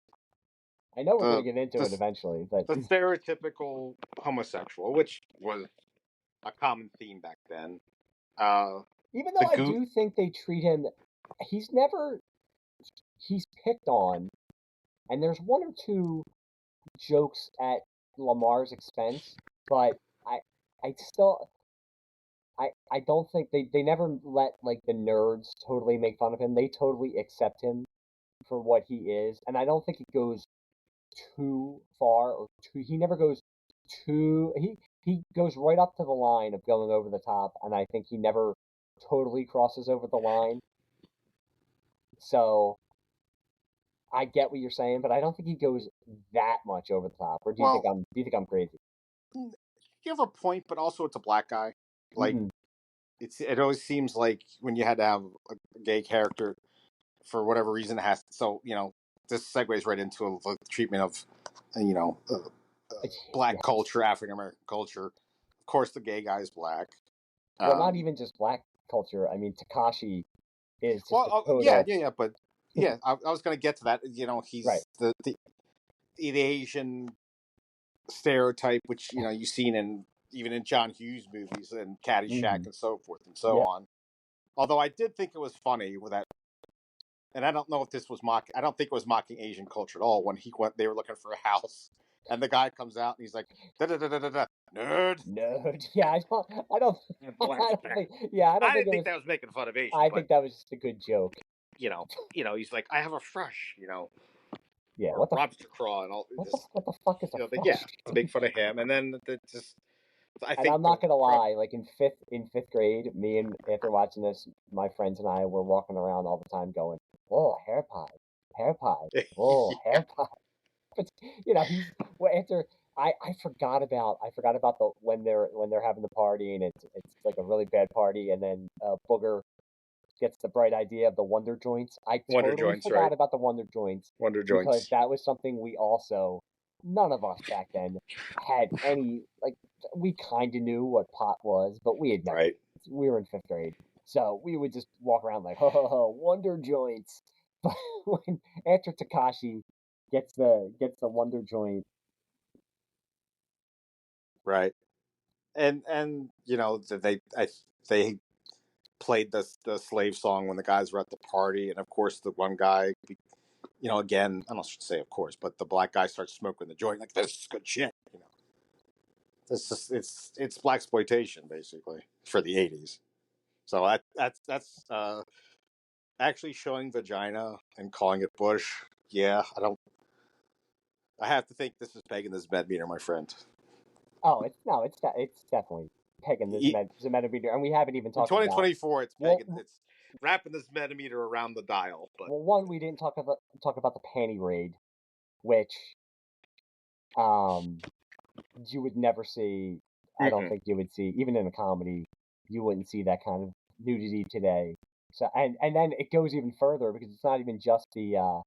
I know we're The gonna get into it the eventually, but the stereotypical homosexual, which was a common theme back then. even The though I goot. do think they treat him, he's never he's picked on, and there's one or two jokes at Lamar's expense, but I I still I don't think they never let like the nerds totally make fun of him. They totally accept him for what he is, and I don't think it goes too far or too. He never goes too. He goes right up to the line of going over the top, and I think he never totally crosses over the line. So I get what you're saying, but I don't think he goes that much over the top. Or Well, do you think I'm crazy? you have a point, but also it's a black guy. Like Hmm. it always seems like when you had to have a gay character for whatever reason it has. So this segues right into the treatment of you know uh, black Yes. culture, African American culture. Of course, the gay guy is black. Well, not Um, even just black culture. I mean, Takashi is just well, a yeah, total but yeah, I was going to get to that. right. He's the Asian stereotype, which you've seen in even in John Hughes movies and Caddyshack Hmm. and so forth and so Yeah. on. Although I did think it was funny with that, and I don't know if this was mocking. I don't think it was mocking Asian culture at all. When they were looking for a house, and the guy comes out and he's like, da da da da da da, nerd. Nerd. Yeah, I don't, I don't think, yeah, I don't I think didn't it think was. that was making fun of Asian, I but think that was just a good joke. he's like, I have a frush, Yeah. or lobster craw, and all. What the fuck is a yeah, frush? to make fun of him, and then just I And think I'm not gonna lie, like in fifth grade, me and after watching this, my friends and I were walking around all the time going, "Oh, hair pie, oh, yeah, hair pie." But he's well after I forgot about the when they're having the party and it's like a really bad party and then Booger gets the bright idea of the Wonder Joints. I Wonder totally Joints, right? forgot about the Wonder Joints Wonder because Joints, that was something we also none of us back then had any like we kind of knew what pot was, but we had never right? we were in fifth grade. So we would just walk around like, ho ho ho, Wonder Joints. But when after Takashi gets the Wonder Joint. Right. And they played the slave song when the guys were at the party, and of course the one guy, again, I don't should say of course, but the black guy starts smoking the joint like this is good shit. This is it's black exploitation basically for the '80s. So that's actually showing vagina and calling it bush. Yeah, I don't. I have to think this is pegging this Zmed-O-Meter, my friend. Oh, it's definitely pegging this Zmed-O-Meter, and we haven't even In talked about 2024, it's well, pegging. It's wrapping this Zmed-O-Meter around the dial, but one we didn't talk about the panty raid, which um you would never see. I don't mm-mm. think you would see even in a comedy. You wouldn't see that kind of nudity today. So and then it goes even further because it's not even just the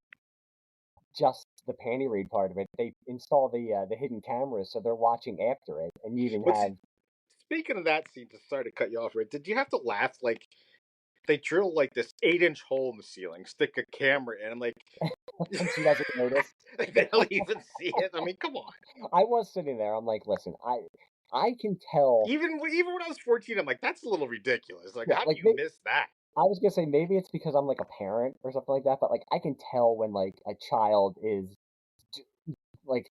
panty raid part of it. They install the hidden cameras, so they're watching after it, and you even What's have speaking of that scene? Just sorry to cut you off, Rick. Did you have to laugh like they drill like this 8-inch hole in the ceiling, stick a camera in, and like and she doesn't notice. they don't even see it? I mean, come on. I was sitting there. I'm like, listen, I can tell. Even when I was 14, I'm like, that's a little ridiculous. Like, Yeah, how do like you miss that? I was gonna say maybe it's because I'm like a parent or something like that, but like I can tell when like a child is like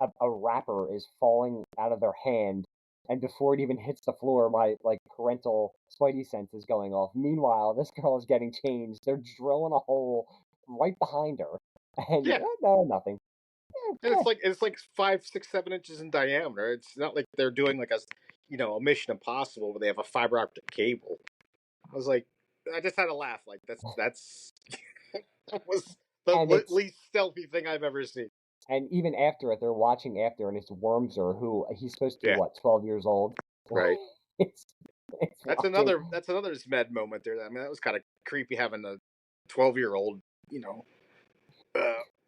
a wrapper is falling out of their hand, and before it even hits the floor, my like parental spidey sense is going off. Meanwhile, this girl is getting changed. They're drilling a hole right behind her, and Yeah, no, nothing. and Eh, it's like 5, 6, 7 inches in diameter. It's not like they're doing like a Mission Impossible where they have a fiber optic cable. I was like, I just had to laugh. Like that's that was the and it's least stealthy thing I've ever seen. and even after it, they're watching after, and it's Wormser who he's supposed to be Yeah, what 12 years old. right. it's it's That's watching. another Smed moment there. I mean, that was kind of creepy having a 12-year-old, Come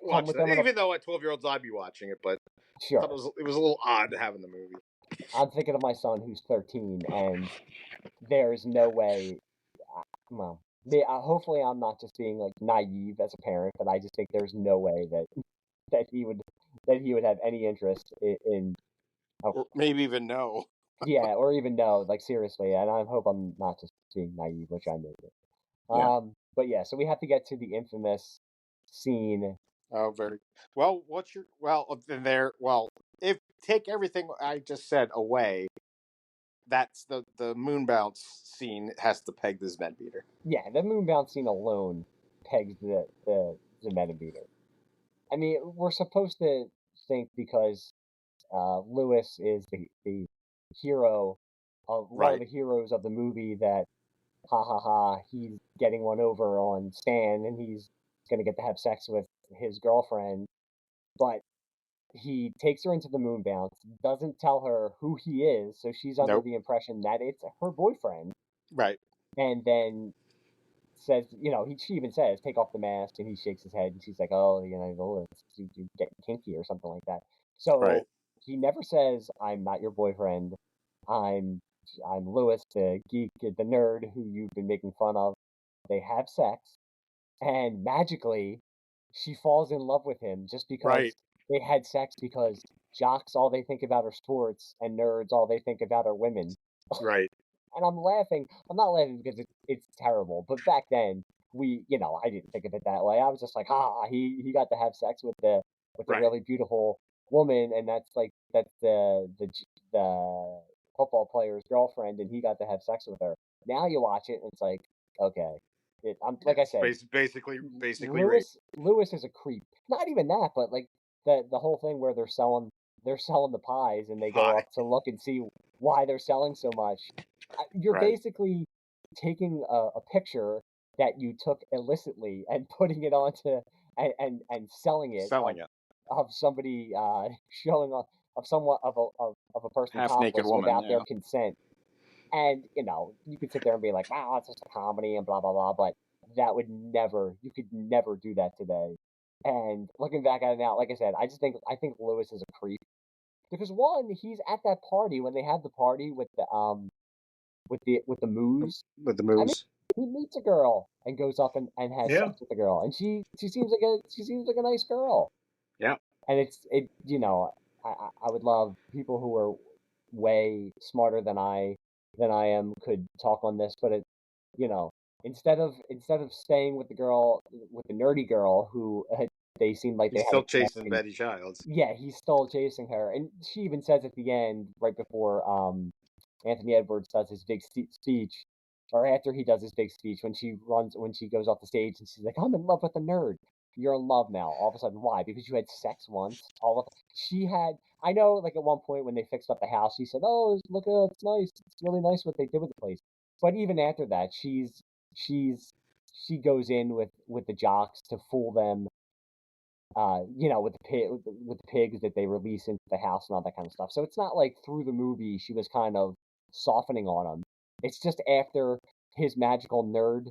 watch with that. them on a Even though at 12-year-olds I'd be watching it, but I thought sure. it was a little odd having the movie. I'm thinking of my son who's 13, and there is no way. Well, hopefully I'm not just being like naive as a parent, but I just think there's no way that he would have any interest in oh, Or maybe even no. yeah, or even know like seriously. And I hope I'm not just being naive, which I may be. Yeah. But yeah, so we have to get to the infamous scene. Oh, very well. What's your then there? Well, if take everything I just said away, that's the moon bounce scene has to peg this Med beater. Yeah, the moon bounce scene alone pegs the metameter. I mean, we're supposed to think because Lewis is the hero of one of Right. the heroes of the movie that ha ha ha he's getting one over on Stan and he's gonna get to have sex with his girlfriend, but he takes her into the moon bounce, doesn't tell her who he is, so she's under Nope. the impression that it's her boyfriend, Right. and then says, she even says, take off the mask, and he shakes his head, and she's like, oh, it's you getting kinky or something like that. Right. So he never says, I'm not your boyfriend. I'm I'm Lewis, the geek, the nerd who you've been making fun of. They have sex, and magically, she falls in love with him just because Right. they had sex because jocks all they think about are sports and nerds all they think about are women. Right. And I'm laughing. I'm not laughing because it's terrible. But back then, I didn't think of it that way. I was just like, he got to have sex with the Right. really beautiful woman, and that's the football player's girlfriend, and he got to have sex with her. Now you watch it, and it's like, okay, I'm Yeah, like I it's said, basically rape. Lewis is a creep. Not even that, but like the whole thing where they're selling they're selling the pies, and they go up to look and see why they're selling so much. You're basically taking a picture that you took illicitly and putting it onto and selling it of somebody showing off of somewhat of a person half-naked topless woman, without their consent. And you could sit there and be like, "Wow, it's just a comedy," and blah blah blah. But you could never do that today. And looking back at it now, like I said, I think Lewis is a creep because one, he's at that party when they have the party with the moose. with the I mean, moose. he meets a girl and goes up and has sex with the girl, and she seems like a nice girl. Yeah. And I would love people who are way smarter than I am could talk on this, but instead of staying with the nerdy girl who they seemed like He's they still had a chasing connection. Betty Childs. Yeah, he's still chasing her, and she even says at the end, right before Anthony Edwards does his big speech, or after he does his big speech, when she goes off the stage and she's like, "I'm in love with a nerd." You're in love now. All of a sudden, why? Because you had sex once. She had. I know, like at one point when they fixed up the house, she said, "Oh, look, it's nice. It's really nice what they did with the place." But even after that, she goes in with the jocks to fool them, with the pigs that they release into the house and all that kind of stuff. So it's not like through the movie she was kind of softening on him. It's just after his magical nerd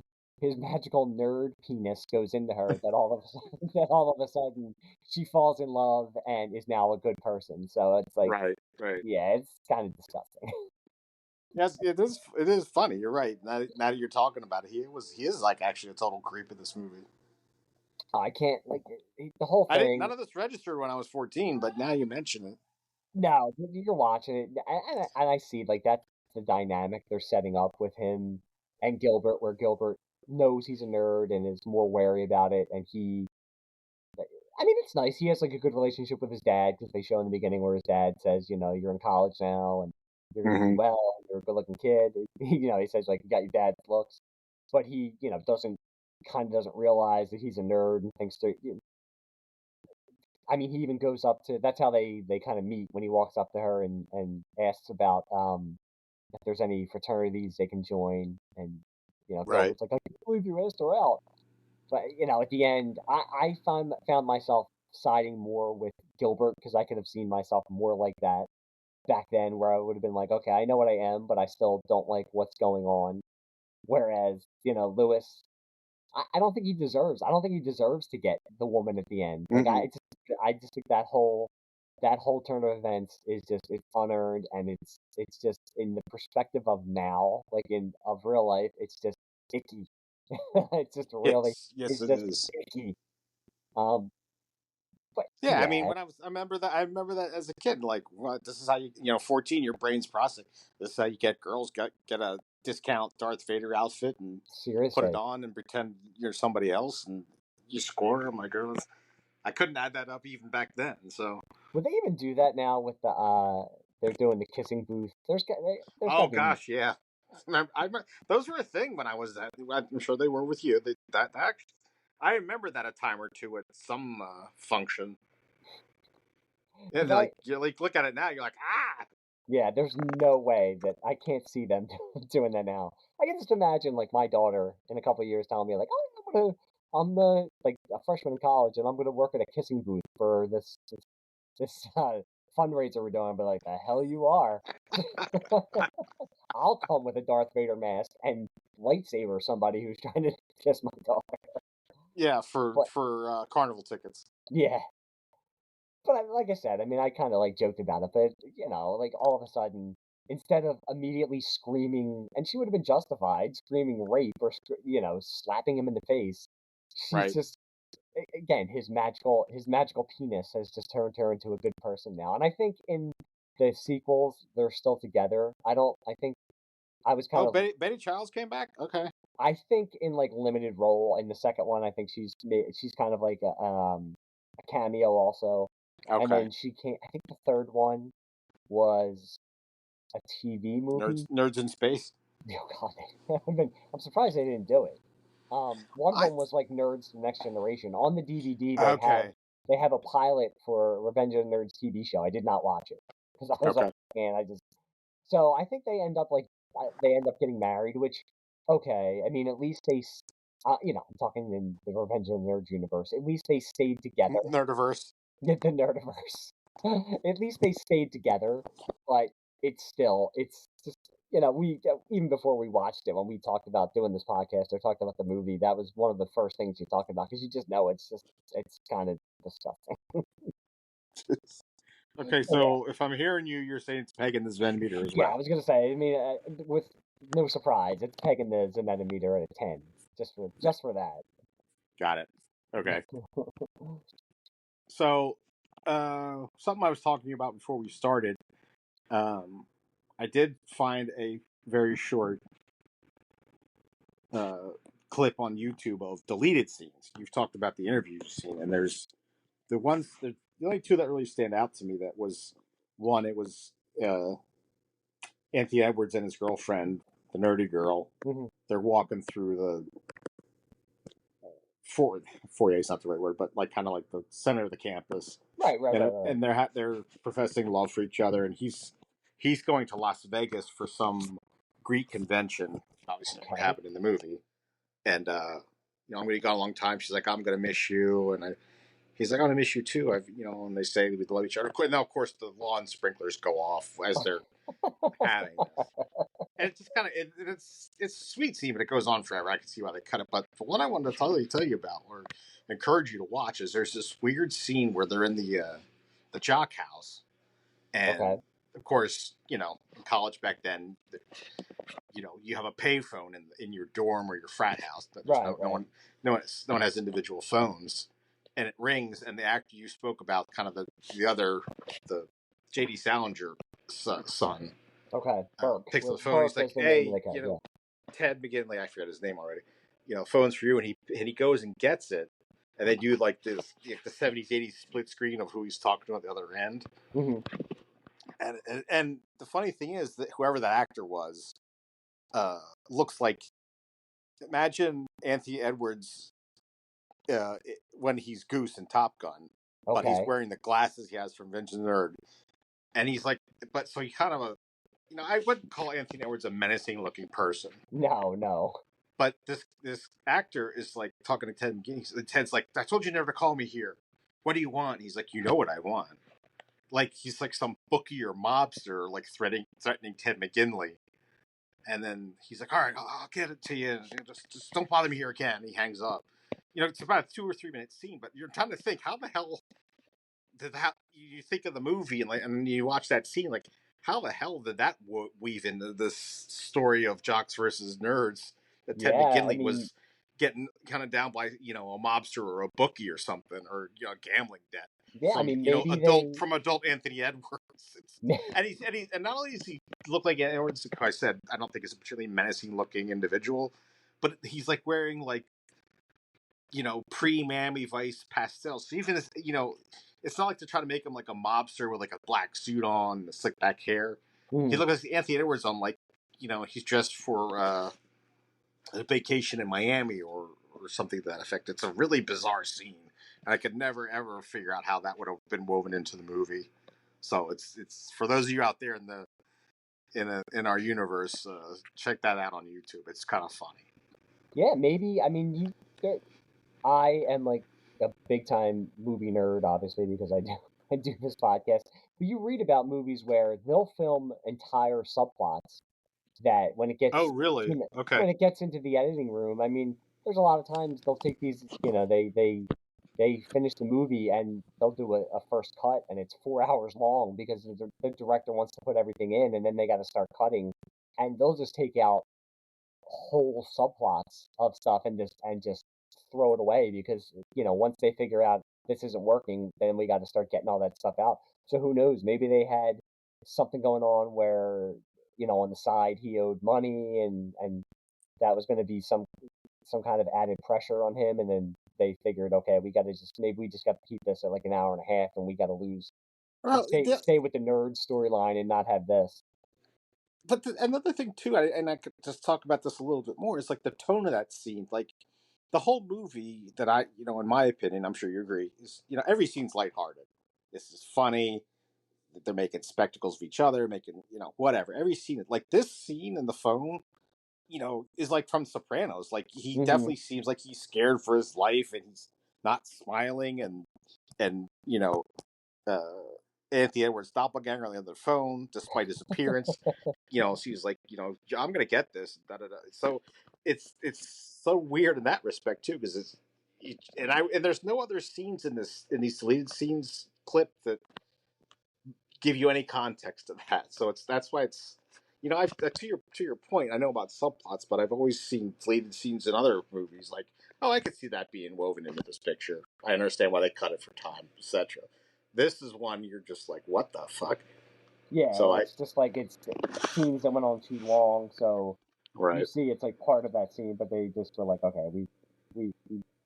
penis goes into her that all of a sudden she falls in love and is now a good person. So it's like, right. yeah, it's kind of disgusting. Yes, it is. It is funny. You're right. Now that you're talking about it, he is like actually a total creep in this movie. I can't the whole thing. None of this registered when I was 14, but now you mention it. No, you're watching it, and I see like that's the dynamic they're setting up with him and Gilbert, where Gilbert knows he's a nerd and is more wary about it, and I mean, it's nice. He has like a good relationship with his dad because they show in the beginning where his dad says, you're in college now and you're gonna do well. You're a good-looking kid. He says like you got your dad's looks, but he, doesn't realize that he's a nerd and thinks to. I mean, he even goes up to. That's how they kind of meet when he walks up to her and asks about if there's any fraternities they can join, and Right. Gilbert's like, I can't believe you asked her out. But at the end, I found myself siding more with Gilbert because I could have seen myself more like that back then, where I would have been like, okay, I know what I am, but I still don't like what's going on. Whereas Lewis, I don't think he deserves. I don't think he deserves to get the woman at the end. Like I just think that whole turn of events is just it's unearned, and it's just in the perspective of now, like of real life, it's just icky. It's just really, Yes, it's it just is. icky. But Yeah, I mean, yeah, I remember that as a kid. Like, what? This is how 14, your brain's processing. This is how you get girls get a discount Darth Vader outfit and put it seriously. on and pretend you're somebody else and you score. I'm like, girls, I couldn't add that up even back then. So, Would they even do that now with the they're doing the kissing booth? There's got to be. gosh, yeah. Those were a thing when I was that. I'm sure they were with you. I remember that a time or two at some function. Yeah, you look at it now. You're like, ah. Yeah, there's no way that I can't see them doing that now. I can just imagine like my daughter in a couple of years telling me like, "Oh, I'm like a freshman in college and I'm gonna work at a kissing booth for this fundraiser we're doing." But like, the hell you are! I'll come with a Darth Vader mask and lightsaber somebody who's trying to kiss my daughter. Yeah, But for carnival tickets. yeah, but like I said, I mean, I kind of like joked about it, but like all of a sudden, instead of immediately screaming, and she would have been justified screaming rape or slapping him in the face, she's Right. just again his magical penis has just turned her into a good person now, and I think in the sequels they're still together. I don't. I think I was kind of. Betty Childs came back. Okay. I think in like limited role in the second one, I think she's kind of like a cameo also. Okay. And then she came. I think the third one was a TV movie. Nerds in Space. Oh God, I'm surprised they didn't do it. One of them was like Nerds: The Next Generation. On the DVD, they have a pilot for Revenge of the Nerds TV show. I did not watch it because I was Okay. like, man, So I think they end up getting married, which, okay, I mean, at least I'm talking in the Revenge of the Nerds universe. At least they stayed together. Nerdiverse. The Nerdiverse. At least they stayed together, but it's just we even before we watched it, when we talked about doing this podcast or talked about the movie, that was one of the first things you talked about because you just know it's kind of disgusting. Okay, so if I'm hearing you, you're saying it's pegging the Zmed-O-Meter as Yeah, I well. was gonna say. I mean, with no surprise, it's pegging the Zmed-O-Meter at a 10, just for that. Got it. Okay. So, something I was talking about before we started, I did find a very short clip on YouTube of deleted scenes. You've talked about the interview scene, and there's the only two that really stand out to me. That was one. It was Anthony Edwards and his girlfriend, the nerdy girl. Mm-hmm. They're walking through the foyer is not the right word, but like kind of like the center of the campus. Right. And they're professing love for each other, and he's going to Las Vegas for some Greek convention. Obviously, what happened in the movie, and I'm going to be gone a long time. She's like, I'm going to miss you, and he's like, I'm going to miss you too. And they say we love each other. And now, of course, the lawn sprinklers go off as they're having this. And it's just kind of it's a sweet scene, but it goes on forever. I can see why they cut it. But the one I wanted to tell you about, or encourage you to watch, is there's this weird scene where they're in the jock house, and of course, in college back then, you have a payphone in your dorm or your frat house, but no one has individual phones, and it rings, and the actor you spoke about, kind of the J.D. Salinger son. Okay. Burke. Picks up the phone. He's like, "Hey, Ted McGinley, I forgot his name already. Phone's for you." And he goes and gets it, and they do like the 70s, 80s split screen of who he's talking to at the other end. Mm-hmm. And the funny thing is that whoever that actor was, looks like, imagine Anthony Edwards when he's Goose in Top Gun, but he's wearing the glasses he has from Revenge of the Nerd, and he's like, so he kind of I wouldn't call Anthony Edwards a menacing-looking person. No. But this actor is like talking to Ted McGinley. Ted's like, I told you never to call me here. What do you want? He's like, you know what I want. Like, he's like some bookie or mobster, like threatening Ted McGinley. And then he's like, all right, I'll get it to you. Just don't bother me here again. He hangs up. It's about a 2 or 3 minute scene, but you're trying to think, how the hell did that? You think of the movie and you watch that scene, like, how the hell did that weave into this story of jocks versus nerds? That Ted McGinley was getting kind of down by a mobster or a bookie or something, or gambling debt. Yeah, from, maybe from adult Anthony Edwards. And not only does he look like Edwards, like I said, I don't think he's a particularly menacing looking individual, but he's like wearing like pre-Miami Vice pastels. So even if, it's not like they're trying to make him like a mobster with like a black suit on, and slick back hair. He looks like Anthony Edwards on like, he's dressed for a vacation in Miami or something to that effect. It's a really bizarre scene, and I could never ever figure out how that would have been woven into the movie. So it's for those of you out there in our universe, check that out on YouTube. It's kind of funny. Yeah, maybe. I mean, I am like a big time movie nerd, obviously, because I do this podcast. But you read about movies where they'll film entire subplots that when it gets really? Okay. when it gets into the editing room, I mean, there's a lot of times they'll take these, they finish the movie and they'll do a first cut and it's 4 hours long because the director wants to put everything in, and then they got to start cutting, and they'll just take out whole subplots of stuff and just throw it away because once they figure out this isn't working, then we got to start getting all that stuff out. So who knows? Maybe they had something going on where on the side he owed money, and that was going to be some kind of added pressure on him, and then they figured, okay, we got to keep this at like an hour and a half, and we got to stay with the nerd storyline and not have this. But another thing too, and I could just talk about this a little bit more, is like the tone of that scene. Like, the whole movie that I, in my opinion, I'm sure you agree, is, every scene's lighthearted. This is funny. They're making spectacles of each other, making, whatever. Every scene, like this scene in the phone, is like from Sopranos. Like he definitely seems like he's scared for his life, and he's not smiling, and uh, Anthony Edwards' doppelganger on the other phone, despite his appearance. She's like, I'm gonna get this. Da, da, da. So it's so weird in that respect too, because and there's no other scenes in these deleted scenes clip that give you any context to that. So that's why it's I've to your point. I know about subplots, but I've always seen deleted scenes in other movies. Like, oh, I could see that being woven into this picture. I understand why they cut it for time, etc. This is one you're just like, what the fuck? Yeah, So it's just like it's scenes that went on too long, so you right. see it's like part of that scene, but they just were like, okay, we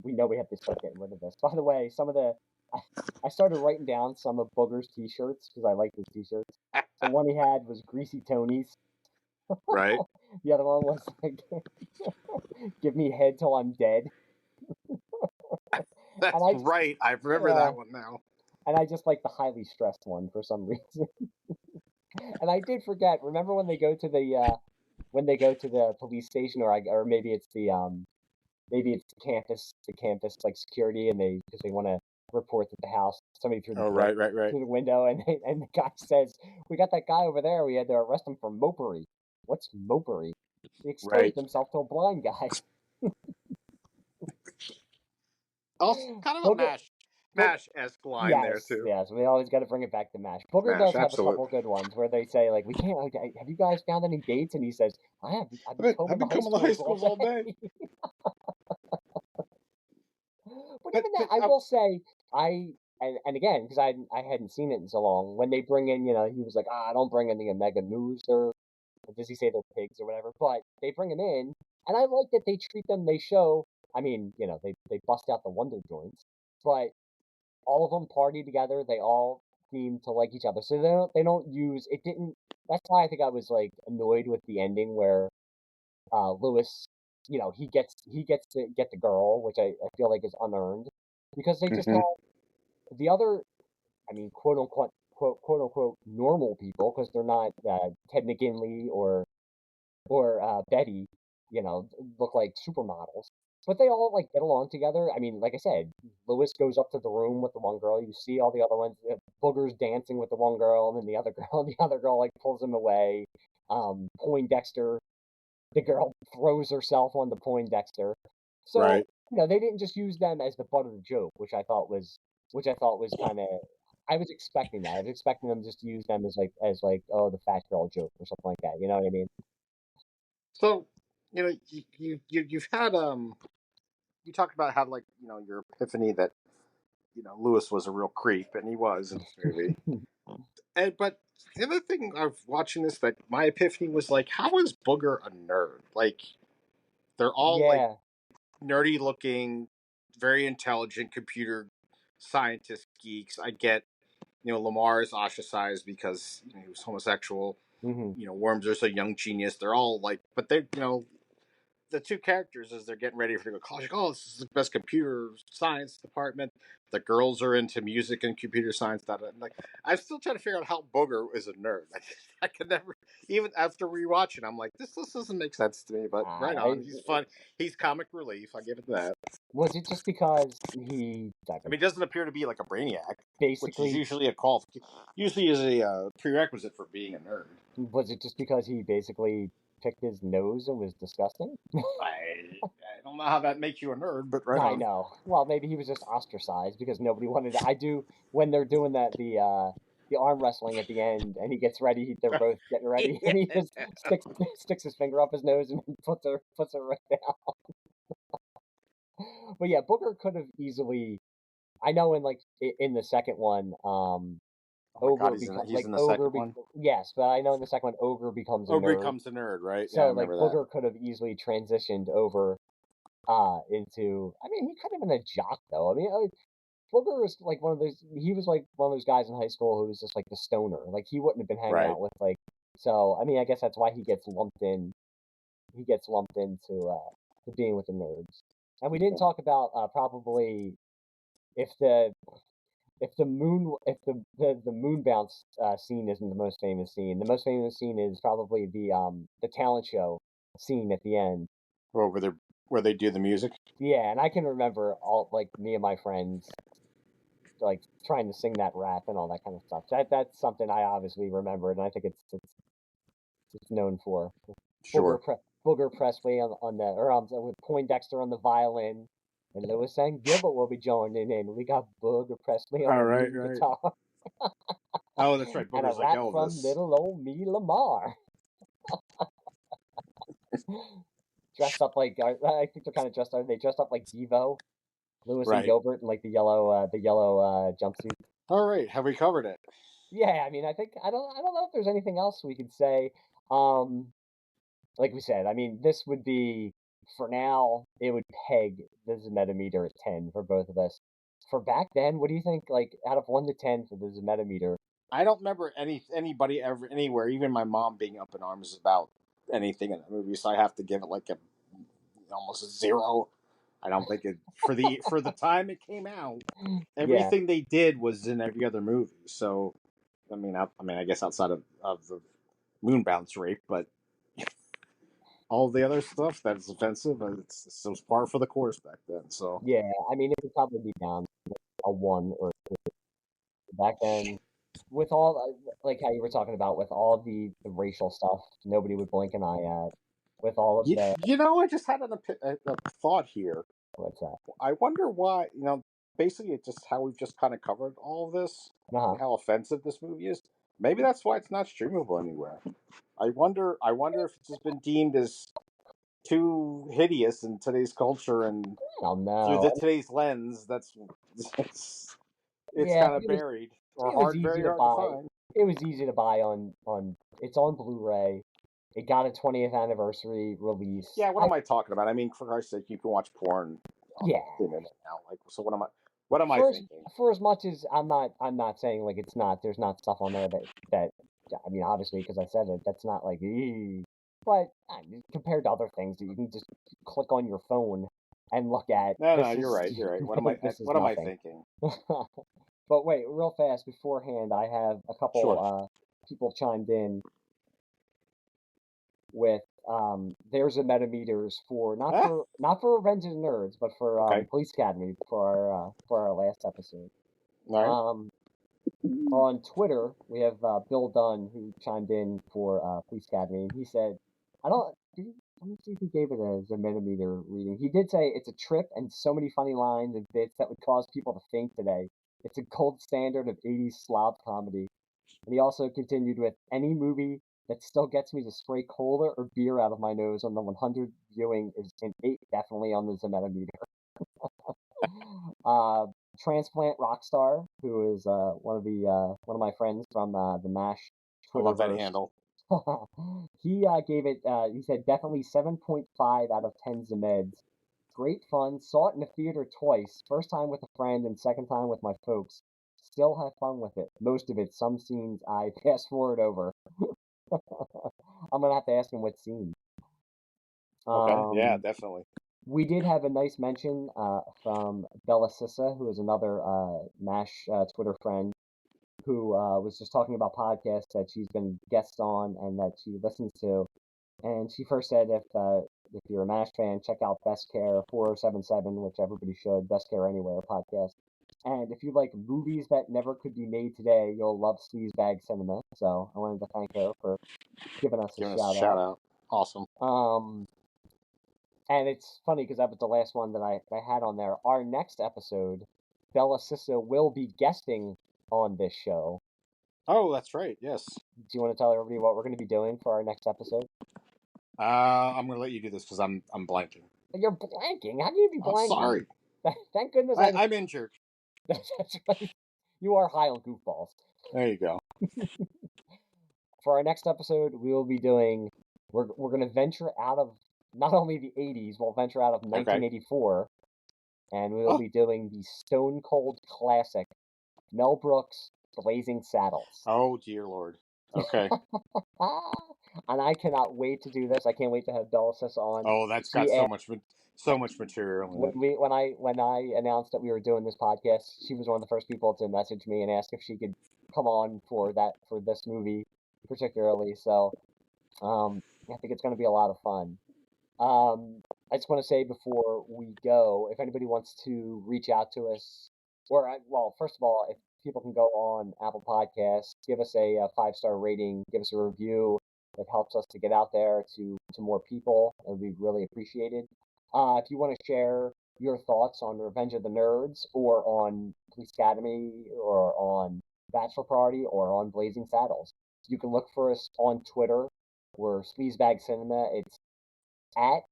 know we have to start getting rid of this. By the way, I started writing down some of Booger's t-shirts because I like his t-shirts. So one he had was Greasy Tony's. Right. The other one was like, give me head till I'm dead. That's right. I remember that one now. And I just like the highly stressed one for some reason. And I did forget. Remember when they go to the police station, or maybe it's the campus like security, and because they want to report that the house somebody threw the right. through the window, and the guy says, "We got that guy over there. We had to arrest him for mopery." What's mopery? He exposed himself to a blind guy. Also, kind of a MASH-esque line there too. Yes, we always got to bring it back to MASH. Booger does have a couple good ones where they say like, "We can't. Like, have you guys found any dates?" And he says, I've been combing the high schools all day. But even that, I will say, and again, because I hadn't seen it in so long, when they bring in, he was like, don't bring in the Omega Moves, or does he say they're pigs or whatever? But they bring him in, and I like that they treat them, they show, I mean, they bust out the Wonder Joints, but all of them party together, they all seem to like each other, so they don't use, it didn't, that's why I think I was, like, annoyed with the ending where, Lewis, he gets to get the girl, which I feel like is unearned, because they just have the other, I mean, quote unquote normal people, because they're not Ted McGinley or Betty, look like supermodels, but they all like get along together. I mean, like I said, Lewis goes up to the room with the one girl. You see all the other ones. Booger's dancing with the one girl, and then the other girl like pulls him away. Poindexter, the girl throws herself on the Poindexter. So they didn't just use them as the butt of the joke, which I thought was kind of. I was expecting that. I was expecting them just to use them as like oh, the fat girl joke or something like that. You know what I mean? So, you've had you talked about how, like, your epiphany that Lewis was a real creep, and he was in this movie. But the other thing of watching this, that my epiphany was like, how is Booger a nerd? Like, they're all like nerdy looking, very intelligent computer scientist geeks. I get, Lamar is ostracized because he was homosexual. Worms is a young genius. They're all like, but they, the two characters, as they're getting ready for college, like, oh, this is the best computer science department. The girls are into music and computer science. Like, I'm still trying to figure out how Booger is a nerd. I can never, even after rewatching, I'm like, this doesn't make sense to me. But right on, he's fun. He's comic relief. I give it that. Was it just because he? I mean, he doesn't appear to be like a brainiac, basically, which is usually a qualification. Usually is a prerequisite for being a nerd. Was it just because he basically picked his nose and was disgusting? I don't know how that makes you a nerd, but right on. I know. Well, maybe he was just ostracized because nobody wanted to. I do when they're doing that the arm wrestling at the end, and he gets ready. They're both getting ready, and he just sticks his finger up his nose and puts it right down. But yeah, Booger could have easily. I know in the second one, Ogre becomes he's in the second one. Yes, but I know in the second one, Ogre becomes a nerd. Ogre becomes a nerd, right? So like Booger could have easily transitioned over into. I mean, he could have been a jock though. I mean, Booger was like one of those. He was like one of those guys in high school who was just like the stoner. Like he wouldn't have been hanging out with like. So I mean, I guess that's why he gets lumped in. He gets lumped into to being with the nerds. And we didn't talk about probably if the moon bounce scene isn't the most famous scene. The most famous scene is probably the talent show scene at the end. Where they do the music. Yeah, and I can remember all like me and my friends like trying to sing that rap and all that kind of stuff. That's something I obviously remembered, and I think it's known for. Sure. Booger Presley on the with Poindexter on the violin, and Lewis and Gilbert will be joining in. We got Booger Presley on the lead guitar. Oh, that's right. And a Booger's like rap Elvis. from little old me Lamar. Dressed up like I think they're kind of dressed. Are they dressed up like Devo? Lewis and Gilbert in like the yellow jumpsuit. All right, have we covered it? Yeah, I mean, I think I don't know if there's anything else we could say. Like we said, I mean, this would be for now. It would peg the Zmed-O-Meter at 10 for both of us. For back then, what do you think? Like out of 1 to 10 for the Zmed-O-Meter? I don't remember anybody ever anywhere, even my mom being up in arms about anything in the movie, so I have to give it like almost a 0. I don't think it for the time it came out, everything they did was in every other movie. So, I mean, I guess outside of the moon bounce rape, but all the other stuff that's offensive, it was par for the course back then. So yeah, I mean, it would probably be down a 1 or 2 back then. With all like how you were talking about, with all the racial stuff, nobody would blink an eye at. With all of that, I just had a thought here. What's that? I wonder why, basically it's just how we've just kind of covered all of this, and how offensive this movie is. Maybe that's why it's not streamable anywhere. I wonder if it's just been deemed as too hideous in today's culture, and through today's lens, it's kind of buried or very hard to find. It was easy to buy on it's on Blu-ray. It got a 20th anniversary release. Yeah, what am I talking about? I mean, for Christ's sake, you can watch porn. Yeah. Now, like, so what am I thinking? For as much as I'm not saying like it's not. There's not stuff on there that I mean, obviously because I said it, that's not like. But compared to other things that you can just click on your phone and look at. No, you're right. What am I thinking? But wait, real fast beforehand, I have a couple people chimed in with there's a Zmed-O-Meters for not for Revenge of the Nerds, but for Police Academy for our last episode. Right. On Twitter, we have Bill Dunn who chimed in for Police Academy, and he said, let me see if he gave it a Zmed-O-Meter reading. He did say it's a trip and so many funny lines and bits that would cause people to think today. It's a gold standard of 80s slob comedy. And he also continued with any movie that still gets me to spray cola or beer out of my nose on the 100 viewing is an 8 definitely on the Zmed-O-Meter. Transplant Rockstar, who is one of my friends from the MASH Twitter. I love that handle. He gave it. He said definitely 7.5 out of 10 Zmeds. Great fun. Saw it in the theater twice. First time with a friend and second time with my folks. Still have fun with it. Most of it. Some scenes I fast forward over. I'm gonna have to ask him what scene. Okay. Yeah, definitely. We did have a nice mention from Bella Sissa, who is another MASH Twitter friend, who was just talking about podcasts that she's been guest on and that she listens to. And she first said if you're a MASH fan, check out Best Care 4077, which everybody should, Best Care Anywhere podcast. And if you like movies that never could be made today, you'll love Sleazebag Cinema. So I wanted to thank her for giving us a shout out. Awesome. And it's funny because that was the last one that I had on there. Our next episode, Bella Sissa will be guesting on this show. Oh, that's right. Yes. Do you want to tell everybody what we're going to be doing for our next episode? I'm going to let you do this because I'm blanking. You're blanking? How can you be blanking? I'm sorry. Thank goodness I'm injured. That's right. You are high on goofballs. There you go. For our next episode, we will be doing. We're going to venture out of not only the 80s, we'll venture out of 1984, and we will be doing the Stone Cold classic, Mel Brooks, Blazing Saddles. Oh dear Lord. Okay. I cannot wait to do this. I can't wait to have Belsis on. Oh, that's got so much material in it. When I announced that we were doing this podcast, she was one of the first people to message me and ask if she could come on for this movie particularly. So I think it's going to be a lot of fun. I just want to say before we go, if anybody wants to reach out to us, well, first of all, if people can go on Apple Podcasts, give us a 5-star rating, give us a review. That helps us to get out there to more people. It would be really appreciated. If you want to share your thoughts on Revenge of the Nerds, or on Police Academy, or on Bachelor Party, or on Blazing Saddles, you can look for us on Twitter. We're Sleazebag Cinema. It's at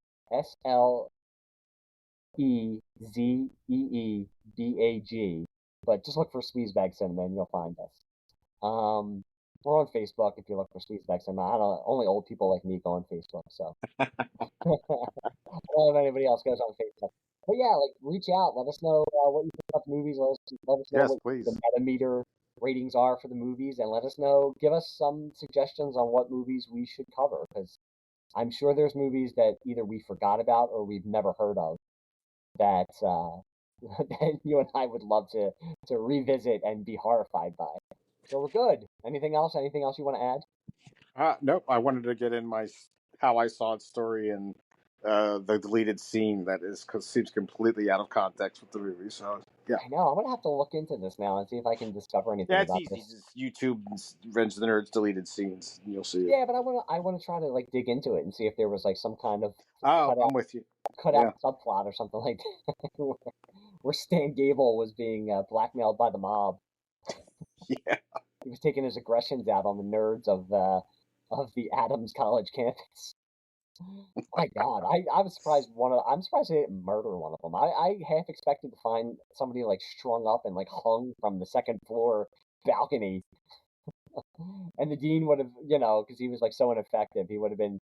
SLEZEEBAG. But just look for Sleazebag Cinema and you'll find us. We're on Facebook if you look for Sleazebag Cinema. I don't know, only old people like me go on Facebook, so. I don't know if anybody else goes on Facebook. But yeah, like, reach out. Let us know what you think about the movies. Let us know Yes, what please. the Zmed-O-Meter ratings are for the movies, and let us know, give us some suggestions on what movies we should cover, because I'm sure there's movies that either we forgot about or we've never heard of that that you and I would love to revisit and be horrified by. So we're good. Anything else? Anything else you want to add? Nope. I wanted to get in my how I saw it story and the deleted scene that seems completely out of context with the movie. So yeah, I know. I'm gonna have to look into this now and see if I can discover anything yeah, it's about easy. this. Just YouTube Revenge of the Nerds deleted scenes, and you'll see it. Yeah, but I wanna try to like dig into it and see if there was like some kind of I'm with you. cut out subplot or something like that, where Stan Gable was being blackmailed by the mob. Yeah. He was taking his aggressions out on the nerds of the Adams College campus. My God, I was surprised I'm surprised they didn't murder one of them. I half expected to find somebody like strung up and like hung from the second floor balcony. And the dean would have, because he was like so ineffective, he would have been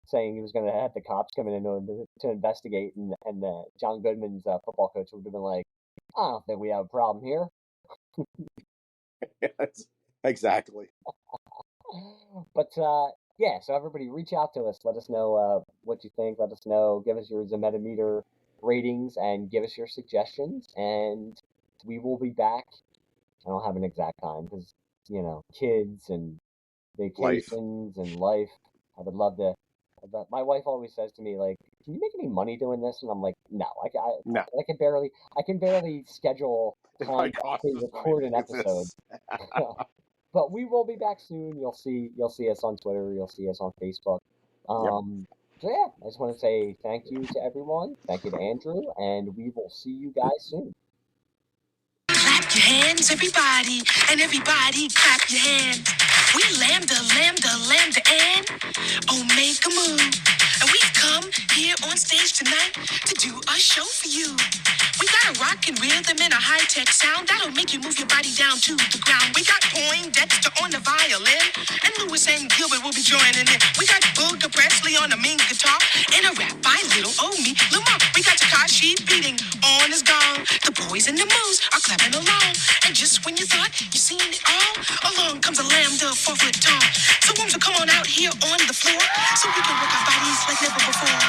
saying he was going to have the cops come in to investigate, and John Goodman's football coach would have been like, I don't think we have a problem here. Yes, exactly. But yeah, so everybody reach out to us. Let us know what you think. Let us know. Give us your Zmed-O-Meter ratings and give us your suggestions. And we will be back. I don't have an exact time because, kids and vacations and life. I would love to. My wife always says to me, like, can you make any money doing this? And I'm like, no. No. I can barely schedule time to actually record an episode. But we will be back soon. You'll see us on Twitter. You'll see us on Facebook. So yeah, I just want to say thank you to everyone. Thank you to Andrew, and we will see you guys soon. Clap your hands, everybody, and everybody clap your hands. We lambda, and make a move. And we've come here on stage tonight to do a show for you. We got a rockin' rhythm and a high-tech sound that'll make you move your body down to the ground. We got Poindexter on the violin, and Lewis and Gilbert will be joining in. We got Booger Presley on the main guitar, and a rap by Little Omi Lamar. We got Takashi beating on his gong. The boys and the moves are clapping along. And just when you thought you seen it all, along comes a lambda 4-foot tall. So won't you come on out here on the floor, so we can work our bodies like never before.